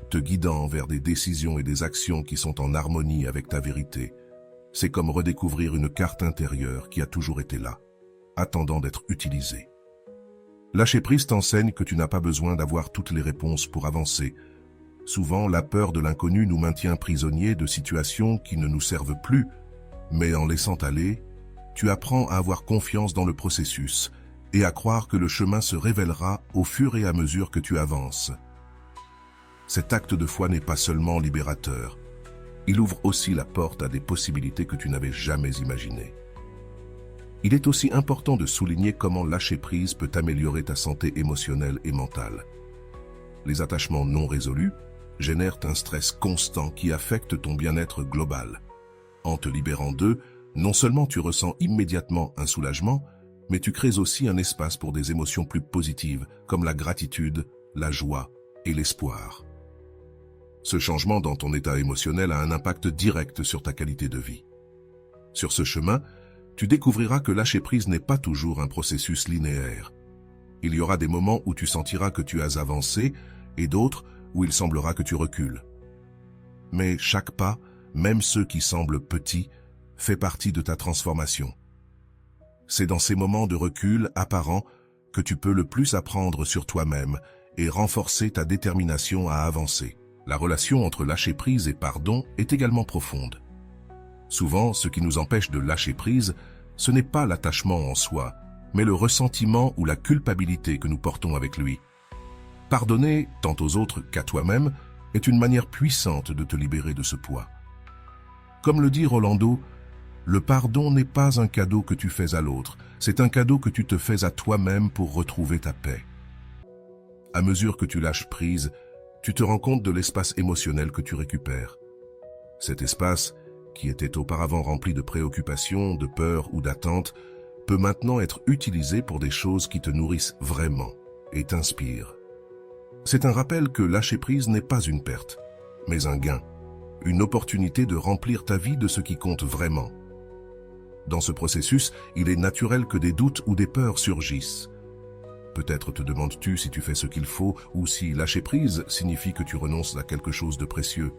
te guidant vers des décisions et des actions qui sont en harmonie avec ta vérité. C'est comme redécouvrir une carte intérieure qui a toujours été là, attendant d'être utilisée. Lâcher prise t'enseigne que tu n'as pas besoin d'avoir toutes les réponses pour avancer. Souvent, la peur de l'inconnu nous maintient prisonniers de situations qui ne nous servent plus, mais en laissant aller, tu apprends à avoir confiance dans le processus et à croire que le chemin se révélera au fur et à mesure que tu avances. Cet acte de foi n'est pas seulement libérateur, il ouvre aussi la porte à des possibilités que tu n'avais jamais imaginées. Il est aussi important de souligner comment lâcher prise peut améliorer ta santé émotionnelle et mentale. Les attachements non résolus génèrent un stress constant qui affecte ton bien-être global. En te libérant d'eux, non seulement tu ressens immédiatement un soulagement, mais tu crées aussi un espace pour des émotions plus positives, comme la gratitude, la joie et l'espoir. Ce changement dans ton état émotionnel a un impact direct sur ta qualité de vie. Sur ce chemin, tu découvriras que lâcher prise n'est pas toujours un processus linéaire. Il y aura des moments où tu sentiras que tu as avancé et d'autres où il semblera que tu recules. Mais chaque pas, même ceux qui semblent petits, fait partie de ta transformation. C'est dans ces moments de recul apparent que tu peux le plus apprendre sur toi-même et renforcer ta détermination à avancer. La relation entre lâcher-prise et pardon est également profonde. Souvent, ce qui nous empêche de lâcher prise, ce n'est pas l'attachement en soi, mais le ressentiment ou la culpabilité que nous portons avec lui. Pardonner, tant aux autres qu'à toi-même, est une manière puissante de te libérer de ce poids. Comme le dit Rolando, le pardon n'est pas un cadeau que tu fais à l'autre, c'est un cadeau que tu te fais à toi-même pour retrouver ta paix. À mesure que tu lâches prise, tu te rends compte de l'espace émotionnel que tu récupères. Cet espace, qui était auparavant rempli de préoccupations, de peurs ou d'attentes, peut maintenant être utilisé pour des choses qui te nourrissent vraiment et t'inspirent. C'est un rappel que lâcher prise n'est pas une perte, mais un gain, une opportunité de remplir ta vie de ce qui compte vraiment. Dans ce processus, il est naturel que des doutes ou des peurs surgissent. Peut-être te demandes-tu si tu fais ce qu'il faut ou si lâcher prise signifie que tu renonces à quelque chose de précieux.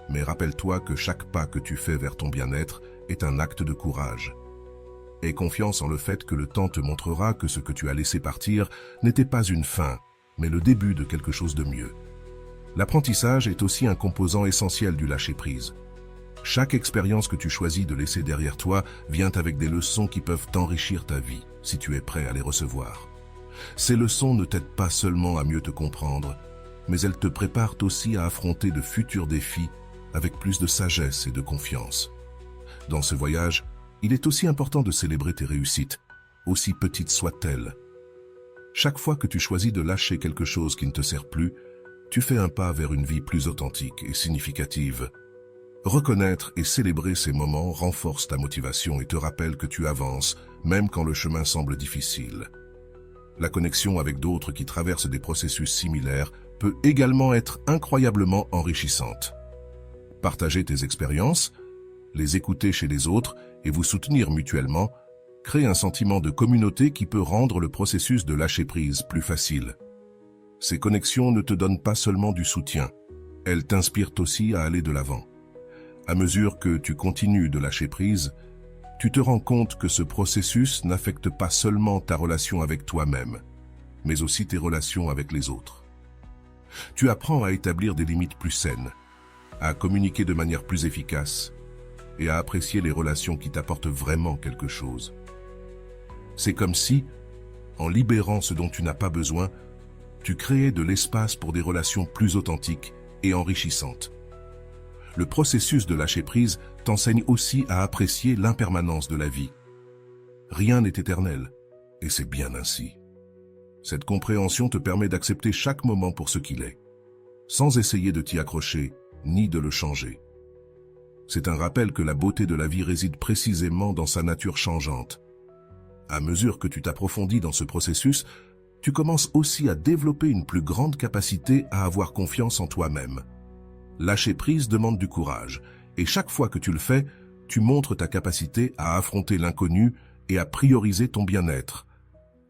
Mais rappelle-toi que chaque pas que tu fais vers ton bien-être est un acte de courage. Aie confiance en le fait que le temps te montrera que ce que tu as laissé partir n'était pas une fin, mais le début de quelque chose de mieux. L'apprentissage est aussi un composant essentiel du lâcher-prise. Chaque expérience que tu choisis de laisser derrière toi vient avec des leçons qui peuvent t'enrichir ta vie, si tu es prêt à les recevoir. Ces leçons ne t'aident pas seulement à mieux te comprendre, mais elles te préparent aussi à affronter de futurs défis avec plus de sagesse et de confiance. Dans ce voyage, il est aussi important de célébrer tes réussites, aussi petites soient-elles. Chaque fois que tu choisis de lâcher quelque chose qui ne te sert plus, tu fais un pas vers une vie plus authentique et significative. Reconnaître et célébrer ces moments renforce ta motivation et te rappelle que tu avances, même quand le chemin semble difficile. La connexion avec d'autres qui traversent des processus similaires peut également être incroyablement enrichissante. Partager tes expériences, les écouter chez les autres et vous soutenir mutuellement crée un sentiment de communauté qui peut rendre le processus de lâcher prise plus facile. Ces connexions ne te donnent pas seulement du soutien, elles t'inspirent aussi à aller de l'avant. À mesure que tu continues de lâcher prise, tu te rends compte que ce processus n'affecte pas seulement ta relation avec toi-même, mais aussi tes relations avec les autres. Tu apprends à établir des limites plus saines, à communiquer de manière plus efficace et à apprécier les relations qui t'apportent vraiment quelque chose. C'est comme si, en libérant ce dont tu n'as pas besoin, tu créais de l'espace pour des relations plus authentiques et enrichissantes. Le processus de lâcher prise t'enseigne aussi à apprécier l'impermanence de la vie. Rien n'est éternel, et c'est bien ainsi. Cette compréhension te permet d'accepter chaque moment pour ce qu'il est, sans essayer de t'y accrocher ni de le changer. C'est un rappel que la beauté de la vie réside précisément dans sa nature changeante. À mesure que tu t'approfondis dans ce processus, tu commences aussi à développer une plus grande capacité à avoir confiance en toi-même. Lâcher prise demande du courage, et chaque fois que tu le fais, tu montres ta capacité à affronter l'inconnu et à prioriser ton bien-être.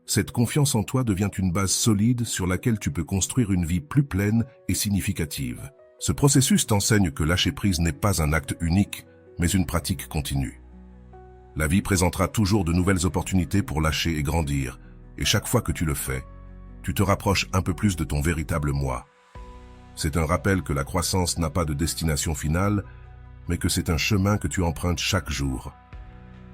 Cette confiance en toi devient une base solide sur laquelle tu peux construire une vie plus pleine et significative. Ce processus t'enseigne que lâcher prise n'est pas un acte unique, mais une pratique continue. La vie présentera toujours de nouvelles opportunités pour lâcher et grandir, et chaque fois que tu le fais, tu te rapproches un peu plus de ton véritable moi. C'est un rappel que la croissance n'a pas de destination finale, mais que c'est un chemin que tu empruntes chaque jour.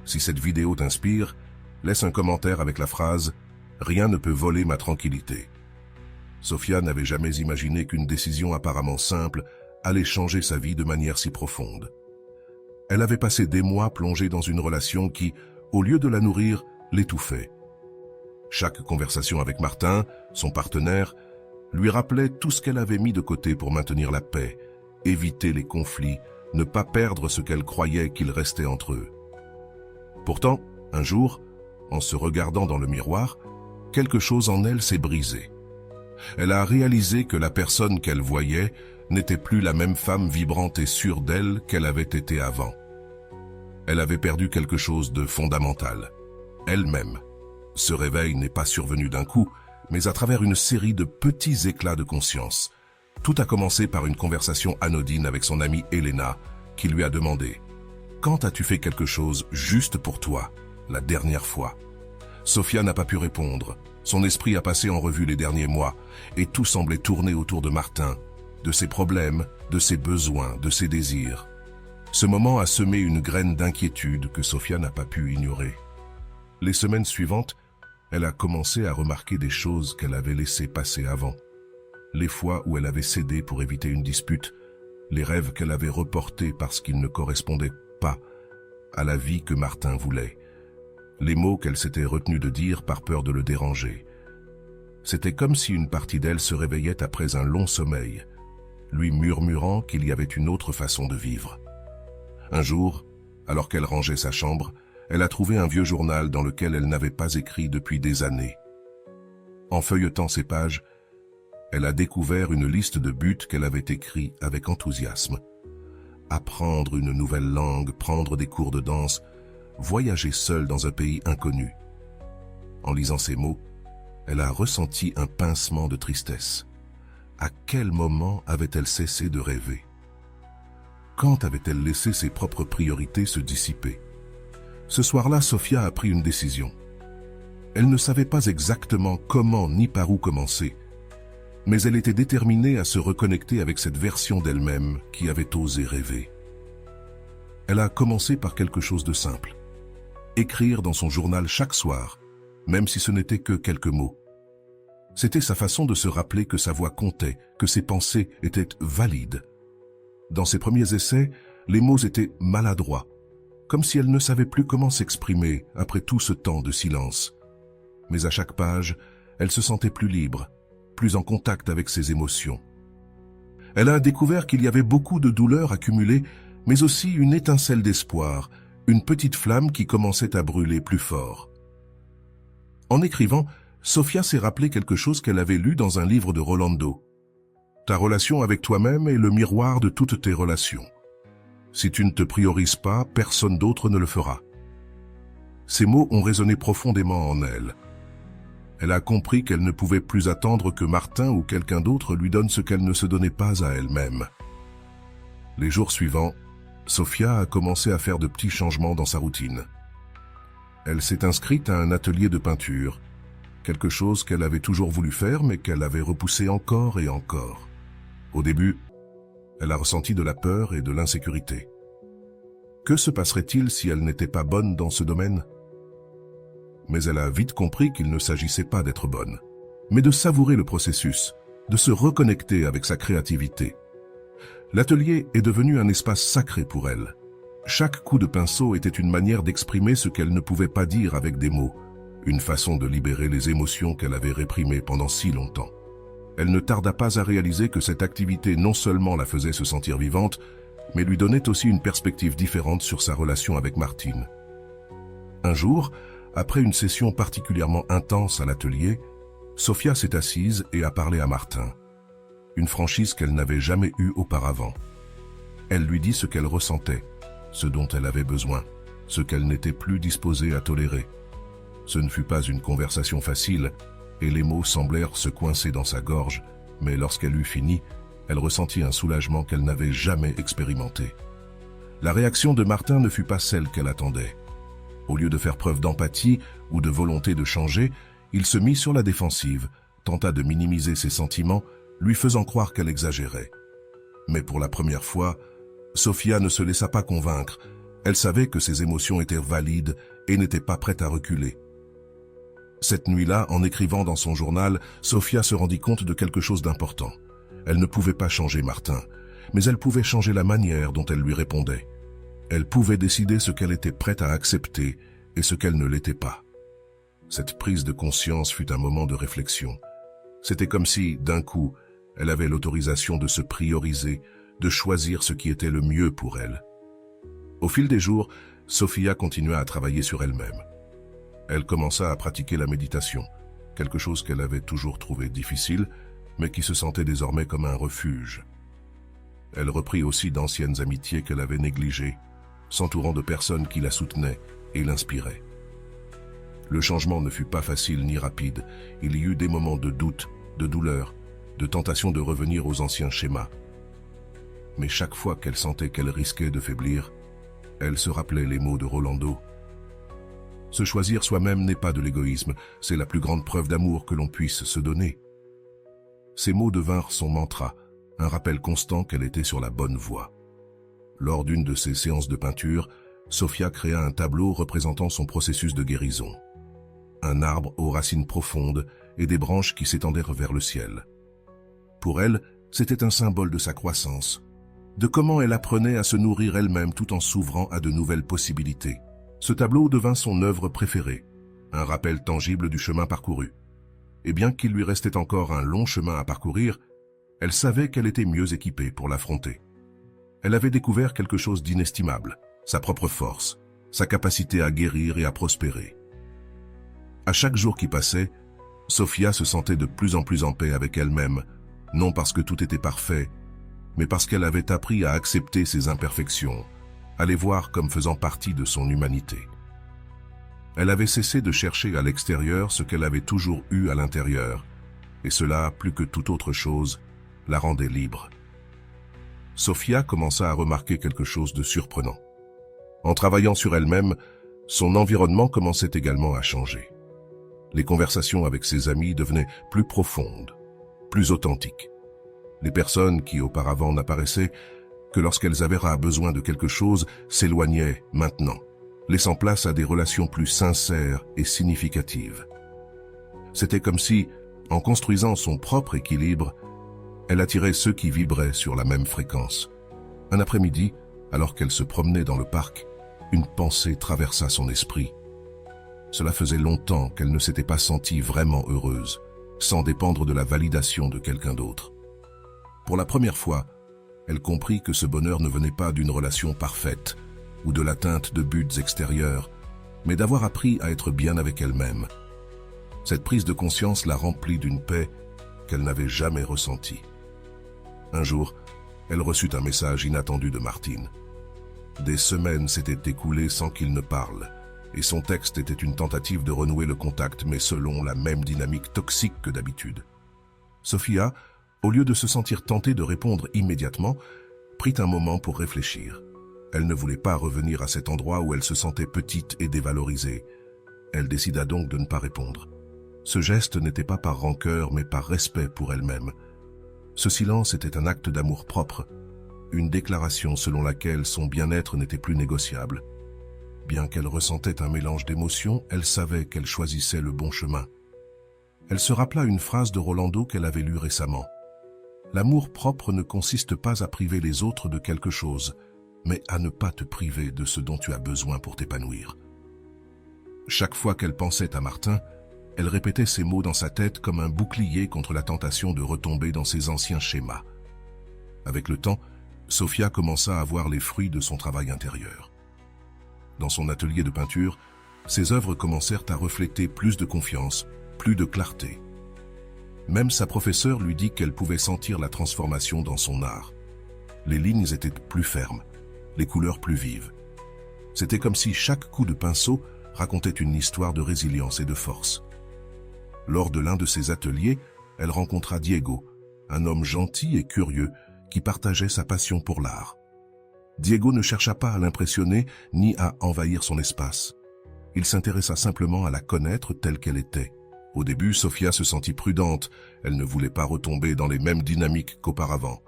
Si cette vidéo t'inspire, laisse un commentaire avec la phrase « Rien ne peut voler ma tranquillité ». Sophia n'avait jamais imaginé qu'une décision apparemment simple allait changer sa vie de manière si profonde. Elle avait passé des mois plongée dans une relation qui, au lieu de la nourrir, l'étouffait. Chaque conversation avec Martin, son partenaire, lui rappelait tout ce qu'elle avait mis de côté pour maintenir la paix, éviter les conflits, ne pas perdre ce qu'elle croyait qu'il restait entre eux. Pourtant, un jour, en se regardant dans le miroir, quelque chose en elle s'est brisé. Elle a réalisé que la personne qu'elle voyait n'était plus la même femme vibrante et sûre d'elle qu'elle avait été avant. Elle avait perdu quelque chose de fondamental, elle-même. Ce réveil n'est pas survenu d'un coup, mais à travers une série de petits éclats de conscience. Tout a commencé par une conversation anodine avec son amie Elena, qui lui a demandé « Quand as-tu fait quelque chose juste pour toi ?» la dernière fois. Sophia n'a pas pu répondre. Son esprit a passé en revue les derniers mois, et tout semblait tourner autour de Martin, de ses problèmes, de ses besoins, de ses désirs. Ce moment a semé une graine d'inquiétude que Sophia n'a pas pu ignorer. Les semaines suivantes, elle a commencé à remarquer des choses qu'elle avait laissées passer avant. Les fois où elle avait cédé pour éviter une dispute, les rêves qu'elle avait reportés parce qu'ils ne correspondaient pas à la vie que Martin voulait, les mots qu'elle s'était retenue de dire par peur de le déranger. C'était comme si une partie d'elle se réveillait après un long sommeil, lui murmurant qu'il y avait une autre façon de vivre. Un jour, alors qu'elle rangeait sa chambre, elle a trouvé un vieux journal dans lequel elle n'avait pas écrit depuis des années. En feuilletant ces pages, elle a découvert une liste de buts qu'elle avait écrits avec enthousiasme. Apprendre une nouvelle langue, prendre des cours de danse, voyager seule dans un pays inconnu. En lisant ces mots, elle a ressenti un pincement de tristesse. À quel moment avait-elle cessé de rêver? Quand avait-elle laissé ses propres priorités se dissiper? Ce soir-là, Sophia a pris une décision. Elle ne savait pas exactement comment ni par où commencer, mais elle était déterminée à se reconnecter avec cette version d'elle-même qui avait osé rêver. Elle a commencé par quelque chose de simple. Écrire dans son journal chaque soir, même si ce n'était que quelques mots. C'était sa façon de se rappeler que sa voix comptait, que ses pensées étaient valides. Dans ses premiers essais, les mots étaient maladroits, comme si elle ne savait plus comment s'exprimer après tout ce temps de silence. Mais à chaque page, elle se sentait plus libre, plus en contact avec ses émotions. Elle a découvert qu'il y avait beaucoup de douleurs accumulées, mais aussi une étincelle d'espoir, une petite flamme qui commençait à brûler plus fort. En écrivant, Sophia s'est rappelé quelque chose qu'elle avait lu dans un livre de Rolando. Ta relation avec toi-même est le miroir de toutes tes relations. Si tu ne te priorises pas, personne d'autre ne le fera. Ces mots ont résonné profondément en elle. Elle a compris qu'elle ne pouvait plus attendre que Martin ou quelqu'un d'autre lui donne ce qu'elle ne se donnait pas à elle-même. Les jours suivants, Sophia a commencé à faire de petits changements dans sa routine. Elle s'est inscrite à un atelier de peinture, quelque chose qu'elle avait toujours voulu faire mais qu'elle avait repoussé encore et encore. Au début, elle a ressenti de la peur et de l'insécurité. Que se passerait-il si elle n'était pas bonne dans ce domaine? Mais elle a vite compris qu'il ne s'agissait pas d'être bonne, mais de savourer le processus, de se reconnecter avec sa créativité. L'atelier est devenu un espace sacré pour elle. Chaque coup de pinceau était une manière d'exprimer ce qu'elle ne pouvait pas dire avec des mots, une façon de libérer les émotions qu'elle avait réprimées pendant si longtemps. Elle ne tarda pas à réaliser que cette activité non seulement la faisait se sentir vivante, mais lui donnait aussi une perspective différente sur sa relation avec Martine. Un jour, après une session particulièrement intense à l'atelier, Sophia s'est assise et a parlé à Martin. Une franchise qu'elle n'avait jamais eue auparavant. Elle lui dit ce qu'elle ressentait, ce dont elle avait besoin, ce qu'elle n'était plus disposée à tolérer. Ce ne fut pas une conversation facile, et les mots semblèrent se coincer dans sa gorge, mais lorsqu'elle eut fini, elle ressentit un soulagement qu'elle n'avait jamais expérimenté. La réaction de Martin ne fut pas celle qu'elle attendait. Au lieu de faire preuve d'empathie ou de volonté de changer, il se mit sur la défensive, tenta de minimiser ses sentiments, lui faisant croire qu'elle exagérait. Mais pour la première fois, Sophia ne se laissa pas convaincre. Elle savait que ses émotions étaient valides et n'était pas prête à reculer. Cette nuit-là, en écrivant dans son journal, Sophia se rendit compte de quelque chose d'important. Elle ne pouvait pas changer Martin, mais elle pouvait changer la manière dont elle lui répondait. Elle pouvait décider ce qu'elle était prête à accepter et ce qu'elle ne l'était pas. Cette prise de conscience fut un moment de réflexion. C'était comme si, d'un coup, elle avait l'autorisation de se prioriser, de choisir ce qui était le mieux pour elle. Au fil des jours, Sophia continua à travailler sur elle-même. Elle commença à pratiquer la méditation, quelque chose qu'elle avait toujours trouvé difficile, mais qui se sentait désormais comme un refuge. Elle reprit aussi d'anciennes amitiés qu'elle avait négligées, s'entourant de personnes qui la soutenaient et l'inspiraient. Le changement ne fut pas facile ni rapide. Il y eut des moments de doute, de douleur, de tentation de revenir aux anciens schémas. Mais chaque fois qu'elle sentait qu'elle risquait de faiblir, elle se rappelait les mots de Rolando. Se choisir soi-même n'est pas de l'égoïsme, c'est la plus grande preuve d'amour que l'on puisse se donner. Ces mots devinrent son mantra, un rappel constant qu'elle était sur la bonne voie. Lors d'une de ses séances de peinture, Sofia créa un tableau représentant son processus de guérison. Un arbre aux racines profondes et des branches qui s'étendèrent vers le ciel. Pour elle, c'était un symbole de sa croissance, de comment elle apprenait à se nourrir elle-même tout en s'ouvrant à de nouvelles possibilités. Ce tableau devint son œuvre préférée, un rappel tangible du chemin parcouru. Et bien qu'il lui restait encore un long chemin à parcourir, elle savait qu'elle était mieux équipée pour l'affronter. Elle avait découvert quelque chose d'inestimable, sa propre force, sa capacité à guérir et à prospérer. À chaque jour qui passait, Sofia se sentait de plus en plus en paix avec elle-même, non parce que tout était parfait, mais parce qu'elle avait appris à accepter ses imperfections, à les voir comme faisant partie de son humanité. Elle avait cessé de chercher à l'extérieur ce qu'elle avait toujours eu à l'intérieur, et cela, plus que toute autre chose, la rendait libre. Sofia commença à remarquer quelque chose de surprenant. En travaillant sur elle-même, son environnement commençait également à changer. Les conversations avec ses amis devenaient plus profondes, plus authentiques. Les personnes qui auparavant n'apparaissaient que lorsqu'elles avaient besoin de quelque chose s'éloignaient maintenant, laissant place à des relations plus sincères et significatives. C'était comme si, en construisant son propre équilibre, elle attirait ceux qui vibraient sur la même fréquence. Un après-midi, alors qu'elle se promenait dans le parc, une pensée traversa son esprit. Cela faisait longtemps qu'elle ne s'était pas sentie vraiment heureuse, sans dépendre de la validation de quelqu'un d'autre. Pour la première fois, elle comprit que ce bonheur ne venait pas d'une relation parfaite ou de l'atteinte de buts extérieurs, mais d'avoir appris à être bien avec elle-même. Cette prise de conscience la remplit d'une paix qu'elle n'avait jamais ressentie. Un jour, elle reçut un message inattendu de Martin. Des semaines s'étaient écoulées sans qu'il ne parle, et son texte était une tentative de renouer le contact, mais selon la même dynamique toxique que d'habitude. Sofia, au lieu de se sentir tentée de répondre immédiatement, prit un moment pour réfléchir. Elle ne voulait pas revenir à cet endroit où elle se sentait petite et dévalorisée. Elle décida donc de ne pas répondre. Ce geste n'était pas par rancœur, mais par respect pour elle-même. Ce silence était un acte d'amour propre, une déclaration selon laquelle son bien-être n'était plus négociable. Bien qu'elle ressentait un mélange d'émotions, elle savait qu'elle choisissait le bon chemin. Elle se rappela une phrase de Rolando qu'elle avait lue récemment. « L'amour propre ne consiste pas à priver les autres de quelque chose, mais à ne pas te priver de ce dont tu as besoin pour t'épanouir. » Chaque fois qu'elle pensait à Martin, elle répétait ces mots dans sa tête comme un bouclier contre la tentation de retomber dans ses anciens schémas. Avec le temps, Sofia commença à voir les fruits de son travail intérieur. Dans son atelier de peinture, ses œuvres commencèrent à refléter plus de confiance, plus de clarté. Même sa professeure lui dit qu'elle pouvait sentir la transformation dans son art. Les lignes étaient plus fermes, les couleurs plus vives. C'était comme si chaque coup de pinceau racontait une histoire de résilience et de force. Lors de l'un de ses ateliers, elle rencontra Diego, un homme gentil et curieux qui partageait sa passion pour l'art. Diego ne chercha pas à l'impressionner ni à envahir son espace. Il s'intéressa simplement à la connaître telle qu'elle était. Au début, Sofia se sentit prudente, elle ne voulait pas retomber dans les mêmes dynamiques qu'auparavant.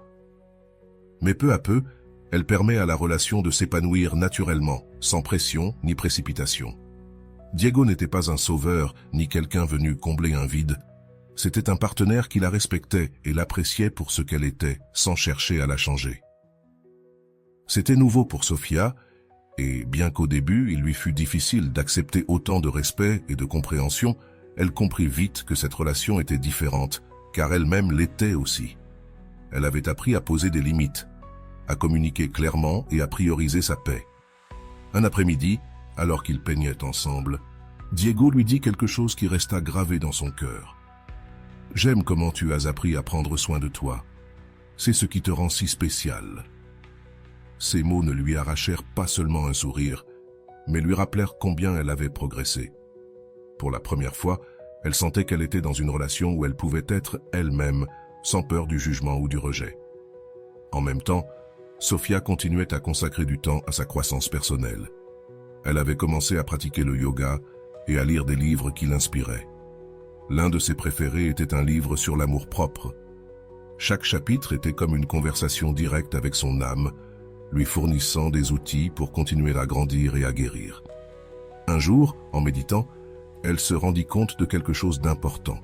Mais peu à peu, elle permet à la relation de s'épanouir naturellement, sans pression ni précipitation. Diego n'était pas un sauveur, ni quelqu'un venu combler un vide. C'était un partenaire qui la respectait et l'appréciait pour ce qu'elle était, sans chercher à la changer. C'était nouveau pour Sofia, et bien qu'au début il lui fût difficile d'accepter autant de respect et de compréhension, elle comprit vite que cette relation était différente, car elle-même l'était aussi. Elle avait appris à poser des limites, à communiquer clairement et à prioriser sa paix. Un après-midi, alors qu'ils peignaient ensemble, Diego lui dit quelque chose qui resta gravé dans son cœur. « J'aime comment tu as appris à prendre soin de toi. C'est ce qui te rend si spécial. » Ces mots ne lui arrachèrent pas seulement un sourire, mais lui rappelèrent combien elle avait progressé. Pour la première fois, elle sentait qu'elle était dans une relation où elle pouvait être elle-même, sans peur du jugement ou du rejet. En même temps, Sofia continuait à consacrer du temps à sa croissance personnelle. Elle avait commencé à pratiquer le yoga et à lire des livres qui l'inspiraient. L'un de ses préférés était un livre sur l'amour-propre. Chaque chapitre était comme une conversation directe avec son âme, lui fournissant des outils pour continuer à grandir et à guérir. Un jour, en méditant, elle se rendit compte de quelque chose d'important.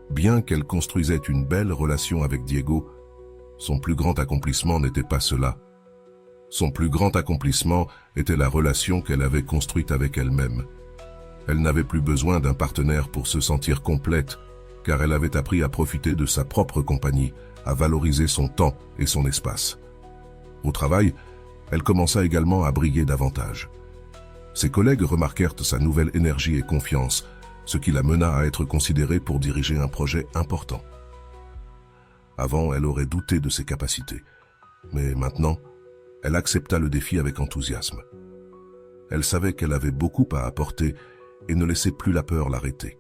Bien qu'elle construisait une belle relation avec Diego, son plus grand accomplissement n'était pas cela. Son plus grand accomplissement était la relation qu'elle avait construite avec elle-même. Elle n'avait plus besoin d'un partenaire pour se sentir complète, car elle avait appris à profiter de sa propre compagnie, à valoriser son temps et son espace. Au travail, elle commença également à briller davantage. Ses collègues remarquèrent sa nouvelle énergie et confiance, ce qui la mena à être considérée pour diriger un projet important. Avant, elle aurait douté de ses capacités, mais maintenant, elle accepta le défi avec enthousiasme. Elle savait qu'elle avait beaucoup à apporter et ne laissait plus la peur l'arrêter.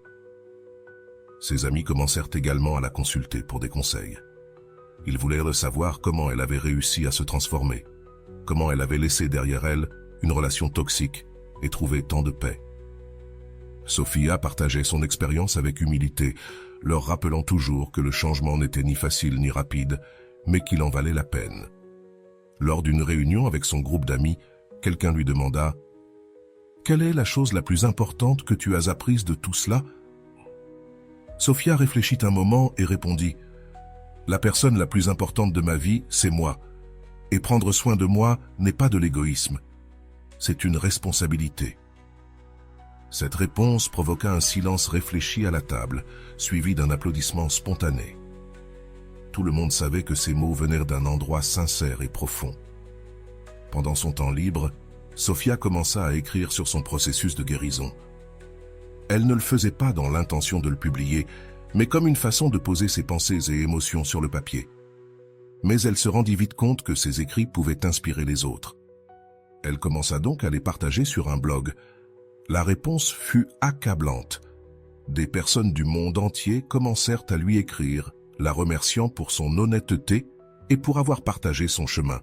Ses amis commencèrent également à la consulter pour des conseils. Ils voulaient savoir comment elle avait réussi à se transformer, comment elle avait laissé derrière elle une relation toxique et trouvé tant de paix. Sofia partageait son expérience avec humilité, leur rappelant toujours que le changement n'était ni facile ni rapide, mais qu'il en valait la peine. Lors d'une réunion avec son groupe d'amis, quelqu'un lui demanda « Quelle est la chose la plus importante que tu as apprise de tout cela ?» Sofia réfléchit un moment et répondit « La personne la plus importante de ma vie, c'est moi. Et prendre soin de moi n'est pas de l'égoïsme. C'est une responsabilité. » Cette réponse provoqua un silence réfléchi à la table, suivi d'un applaudissement spontané. Tout le monde savait que ces mots venaient d'un endroit sincère et profond. Pendant son temps libre, Sofia commença à écrire sur son processus de guérison. Elle ne le faisait pas dans l'intention de le publier, mais comme une façon de poser ses pensées et émotions sur le papier. Mais elle se rendit vite compte que ses écrits pouvaient inspirer les autres. Elle commença donc à les partager sur un blog. La réponse fut accablante. Des personnes du monde entier commencèrent à lui écrire, la remerciant pour son honnêteté et pour avoir partagé son chemin.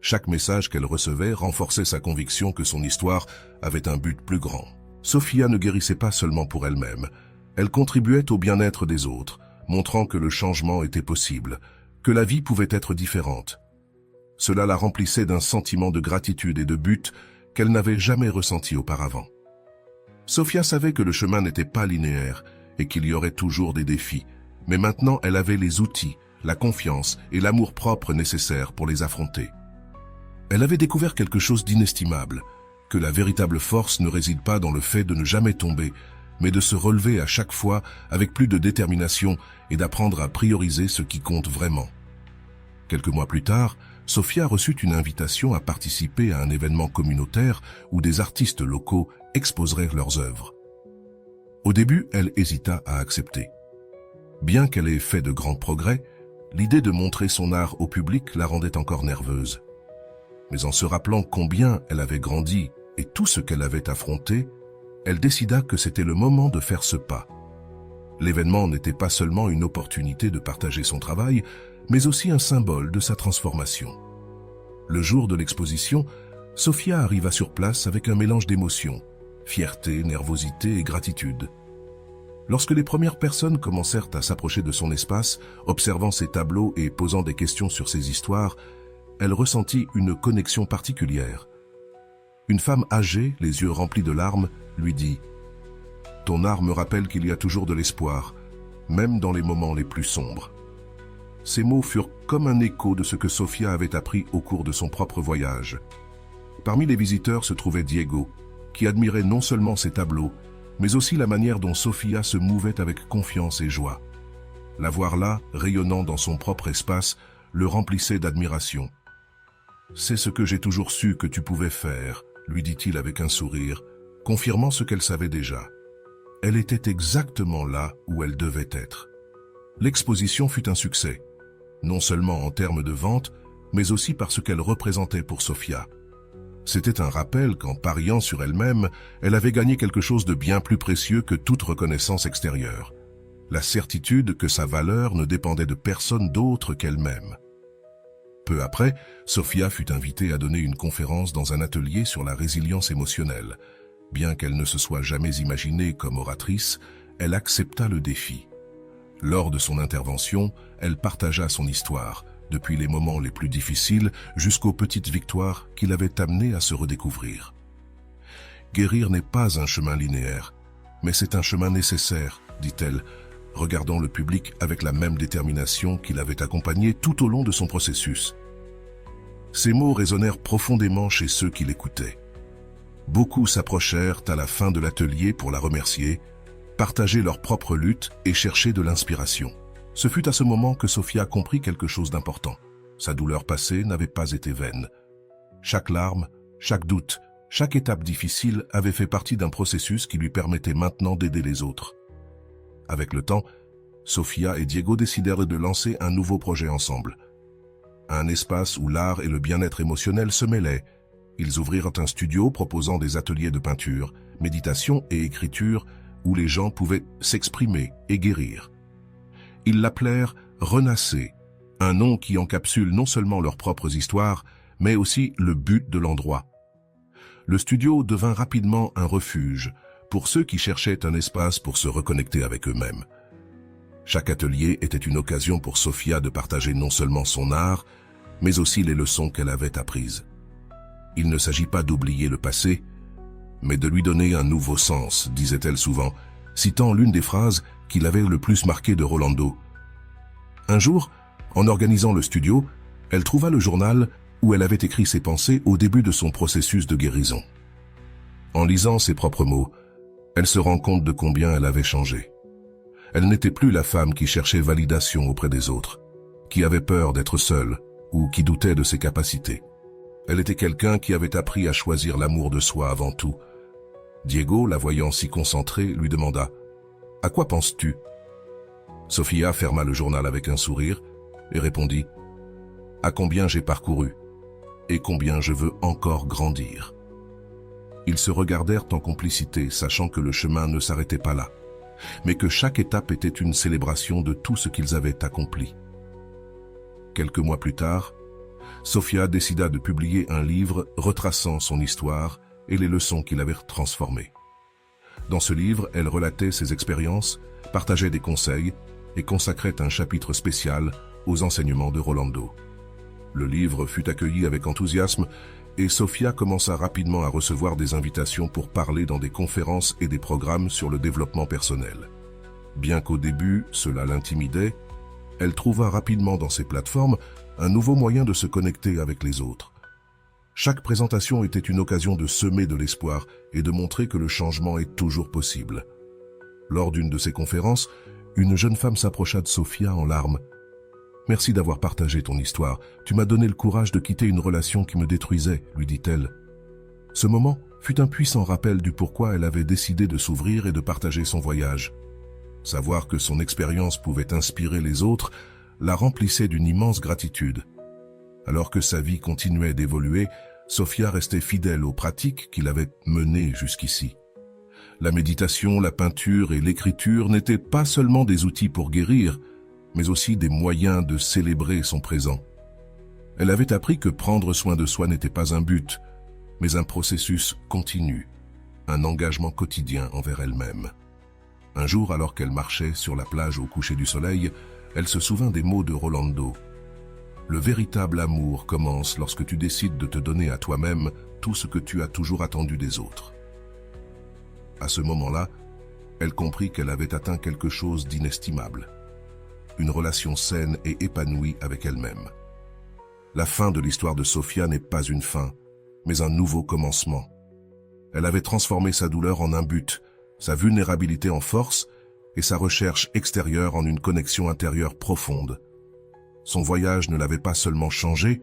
Chaque message qu'elle recevait renforçait sa conviction que son histoire avait un but plus grand. Sofia ne guérissait pas seulement pour elle-même, elle contribuait au bien-être des autres, montrant que le changement était possible, que la vie pouvait être différente. Cela la remplissait d'un sentiment de gratitude et de but qu'elle n'avait jamais ressenti auparavant. Sofia savait que le chemin n'était pas linéaire et qu'il y aurait toujours des défis, mais maintenant elle avait les outils, la confiance et l'amour-propre nécessaires pour les affronter. Elle avait découvert quelque chose d'inestimable, que la véritable force ne réside pas dans le fait de ne jamais tomber, mais de se relever à chaque fois avec plus de détermination et d'apprendre à prioriser ce qui compte vraiment. Quelques mois plus tard, Sofia reçut une invitation à participer à un événement communautaire où des artistes locaux exposeraient leurs œuvres. Au début, elle hésita à accepter. Bien qu'elle ait fait de grands progrès, l'idée de montrer son art au public la rendait encore nerveuse. Mais en se rappelant combien elle avait grandi et tout ce qu'elle avait affronté, elle décida que c'était le moment de faire ce pas. L'événement n'était pas seulement une opportunité de partager son travail, mais aussi un symbole de sa transformation. Le jour de l'exposition, Sofia arriva sur place avec un mélange d'émotions, fierté, nervosité et gratitude. Lorsque les premières personnes commencèrent à s'approcher de son espace, observant ses tableaux et posant des questions sur ses histoires, elle ressentit une connexion particulière. Une femme âgée, les yeux remplis de larmes, lui dit « Ton art me rappelle qu'il y a toujours de l'espoir, même dans les moments les plus sombres. » Ces mots furent comme un écho de ce que Sofia avait appris au cours de son propre voyage. Parmi les visiteurs se trouvait Diego, qui admirait non seulement ses tableaux, mais aussi la manière dont Sofia se mouvait avec confiance et joie. La voir là, rayonnant dans son propre espace, le remplissait d'admiration. « C'est ce que j'ai toujours su que tu pouvais faire », lui dit-il avec un sourire, confirmant ce qu'elle savait déjà. Elle était exactement là où elle devait être. L'exposition fut un succès, non seulement en termes de vente, mais aussi par ce qu'elle représentait pour Sofia. C'était un rappel qu'en pariant sur elle-même, elle avait gagné quelque chose de bien plus précieux que toute reconnaissance extérieure. La certitude que sa valeur ne dépendait de personne d'autre qu'elle-même. Peu après, Sofia fut invitée à donner une conférence dans un atelier sur la résilience émotionnelle. Bien qu'elle ne se soit jamais imaginée comme oratrice, elle accepta le défi. Lors de son intervention, elle partagea son histoire, depuis les moments les plus difficiles jusqu'aux petites victoires qui l'avaient amenée à se redécouvrir. Guérir n'est pas un chemin linéaire, mais c'est un chemin nécessaire, dit-elle, regardant le public avec la même détermination qui l'avait accompagnée tout au long de son processus. Ces mots résonnèrent profondément chez ceux qui l'écoutaient. Beaucoup s'approchèrent à la fin de l'atelier pour la remercier, partager leur propre lutte et chercher de l'inspiration. Ce fut à ce moment que Sofia comprit quelque chose d'important. Sa douleur passée n'avait pas été vaine. Chaque larme, chaque doute, chaque étape difficile avait fait partie d'un processus qui lui permettait maintenant d'aider les autres. Avec le temps, Sofia et Diego décidèrent de lancer un nouveau projet ensemble. Un espace où l'art et le bien-être émotionnel se mêlaient. Ils ouvrirent un studio proposant des ateliers de peinture, méditation et écriture où les gens pouvaient s'exprimer et guérir. Ils l'appelèrent « Renaissez », un nom qui encapsule non seulement leurs propres histoires, mais aussi le but de l'endroit. Le studio devint rapidement un refuge pour ceux qui cherchaient un espace pour se reconnecter avec eux-mêmes. Chaque atelier était une occasion pour Sofia de partager non seulement son art, mais aussi les leçons qu'elle avait apprises. Il ne s'agit pas d'oublier le passé, mais de lui donner un nouveau sens, disait-elle souvent, citant l'une des phrases qui l'avait le plus marqué de Rolando. Un jour, en organisant le studio, elle trouva le journal où elle avait écrit ses pensées au début de son processus de guérison. En lisant ses propres mots, elle se rend compte de combien elle avait changé. Elle n'était plus la femme qui cherchait validation auprès des autres, qui avait peur d'être seule ou qui doutait de ses capacités. Elle était quelqu'un qui avait appris à choisir l'amour de soi avant tout. Diego, la voyant si concentrée, lui demanda « À quoi penses-tu » Sofia ferma le journal avec un sourire et répondit « À combien j'ai parcouru et combien je veux encore grandir ». Ils se regardèrent en complicité, sachant que le chemin ne s'arrêtait pas là, mais que chaque étape était une célébration de tout ce qu'ils avaient accompli. Quelques mois plus tard, Sofia décida de publier un livre retraçant son histoire et les leçons qui l'avaient transformée. Dans ce livre, elle relatait ses expériences, partageait des conseils et consacrait un chapitre spécial aux enseignements de Rolando. Le livre fut accueilli avec enthousiasme et Sofia commença rapidement à recevoir des invitations pour parler dans des conférences et des programmes sur le développement personnel. Bien qu'au début, cela l'intimidait, elle trouva rapidement dans ces plateformes un nouveau moyen de se connecter avec les autres. Chaque présentation était une occasion de semer de l'espoir et de montrer que le changement est toujours possible. Lors d'une de ces conférences, une jeune femme s'approcha de Sofia en larmes. « Merci d'avoir partagé ton histoire. Tu m'as donné le courage de quitter une relation qui me détruisait, » lui dit-elle. Ce moment fut un puissant rappel du pourquoi elle avait décidé de s'ouvrir et de partager son voyage. Savoir que son expérience pouvait inspirer les autres la remplissait d'une immense gratitude. Alors que sa vie continuait d'évoluer, Sofia restait fidèle aux pratiques qui l'avaient menée jusqu'ici. La méditation, la peinture et l'écriture n'étaient pas seulement des outils pour guérir, mais aussi des moyens de célébrer son présent. Elle avait appris que prendre soin de soi n'était pas un but, mais un processus continu, un engagement quotidien envers elle-même. Un jour, alors qu'elle marchait sur la plage au coucher du soleil, elle se souvint des mots de Rolando. Le véritable amour commence lorsque tu décides de te donner à toi-même tout ce que tu as toujours attendu des autres. À ce moment-là, elle comprit qu'elle avait atteint quelque chose d'inestimable. Une relation saine et épanouie avec elle-même. La fin de l'histoire de Sofia n'est pas une fin, mais un nouveau commencement. Elle avait transformé sa douleur en un but, sa vulnérabilité en force et sa recherche extérieure en une connexion intérieure profonde. Son voyage ne l'avait pas seulement changé,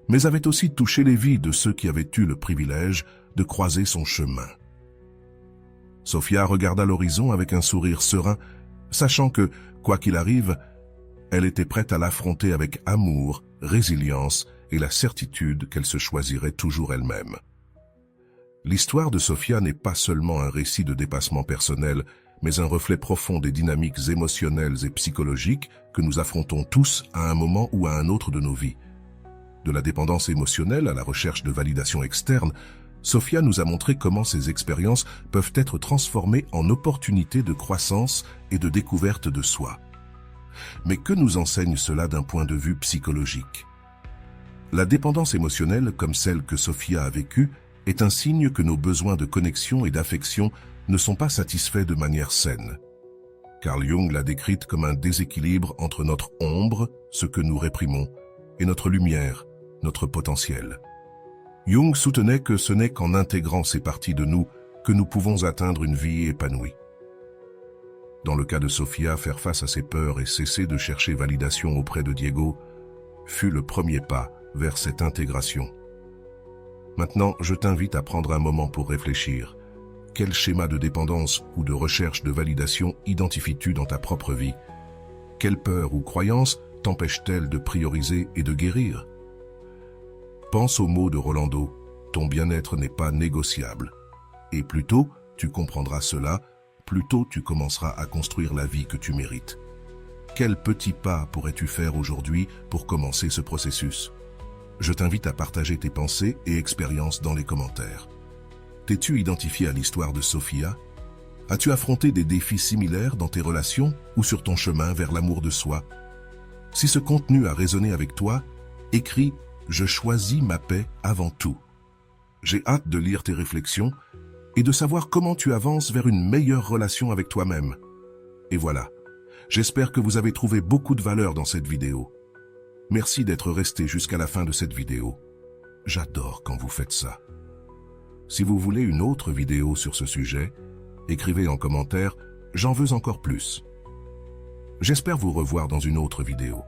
mais avait aussi touché les vies de ceux qui avaient eu le privilège de croiser son chemin. Sofia regarda l'horizon avec un sourire serein, sachant que, quoi qu'il arrive, elle était prête à l'affronter avec amour, résilience et la certitude qu'elle se choisirait toujours elle-même. L'histoire de Sofia n'est pas seulement un récit de dépassement personnel, mais un reflet profond des dynamiques émotionnelles et psychologiques que nous affrontons tous à un moment ou à un autre de nos vies. De la dépendance émotionnelle à la recherche de validation externe, Sophia nous a montré comment ces expériences peuvent être transformées en opportunités de croissance et de découverte de soi. Mais que nous enseigne cela d'un point de vue psychologique? La dépendance émotionnelle, comme celle que Sophia a vécue, est un signe que nos besoins de connexion et d'affection ne sont pas satisfaits de manière saine. Carl Jung l'a décrite comme un déséquilibre entre notre ombre, ce que nous réprimons, et notre lumière, notre potentiel. Jung soutenait que ce n'est qu'en intégrant ces parties de nous que nous pouvons atteindre une vie épanouie. Dans le cas de Sophia, faire face à ses peurs et cesser de chercher validation auprès de Diego fut le premier pas vers cette intégration. Maintenant, je t'invite à prendre un moment pour réfléchir. Quel schéma de dépendance ou de recherche de validation identifies-tu dans ta propre vie? Quelle peur ou croyance t'empêche-t-elle de prioriser et de guérir? Pense aux mots de Rolando, ton bien-être n'est pas négociable. Et plus tôt tu comprendras cela, plus tôt tu commenceras à construire la vie que tu mérites. Quel petit pas pourrais-tu faire aujourd'hui pour commencer ce processus? Je t'invite à partager tes pensées et expériences dans les commentaires. T'es-tu identifié à l'histoire de Sophia? As-tu affronté des défis similaires dans tes relations ou sur ton chemin vers l'amour de soi? Si ce contenu a résonné avec toi, écris « Je choisis ma paix avant tout ». J'ai hâte de lire tes réflexions et de savoir comment tu avances vers une meilleure relation avec toi-même. Et voilà, j'espère que vous avez trouvé beaucoup de valeur dans cette vidéo. Merci d'être resté jusqu'à la fin de cette vidéo. J'adore quand vous faites ça. Si vous voulez une autre vidéo sur ce sujet, écrivez en commentaire « J'en veux encore plus ». J'espère vous revoir dans une autre vidéo.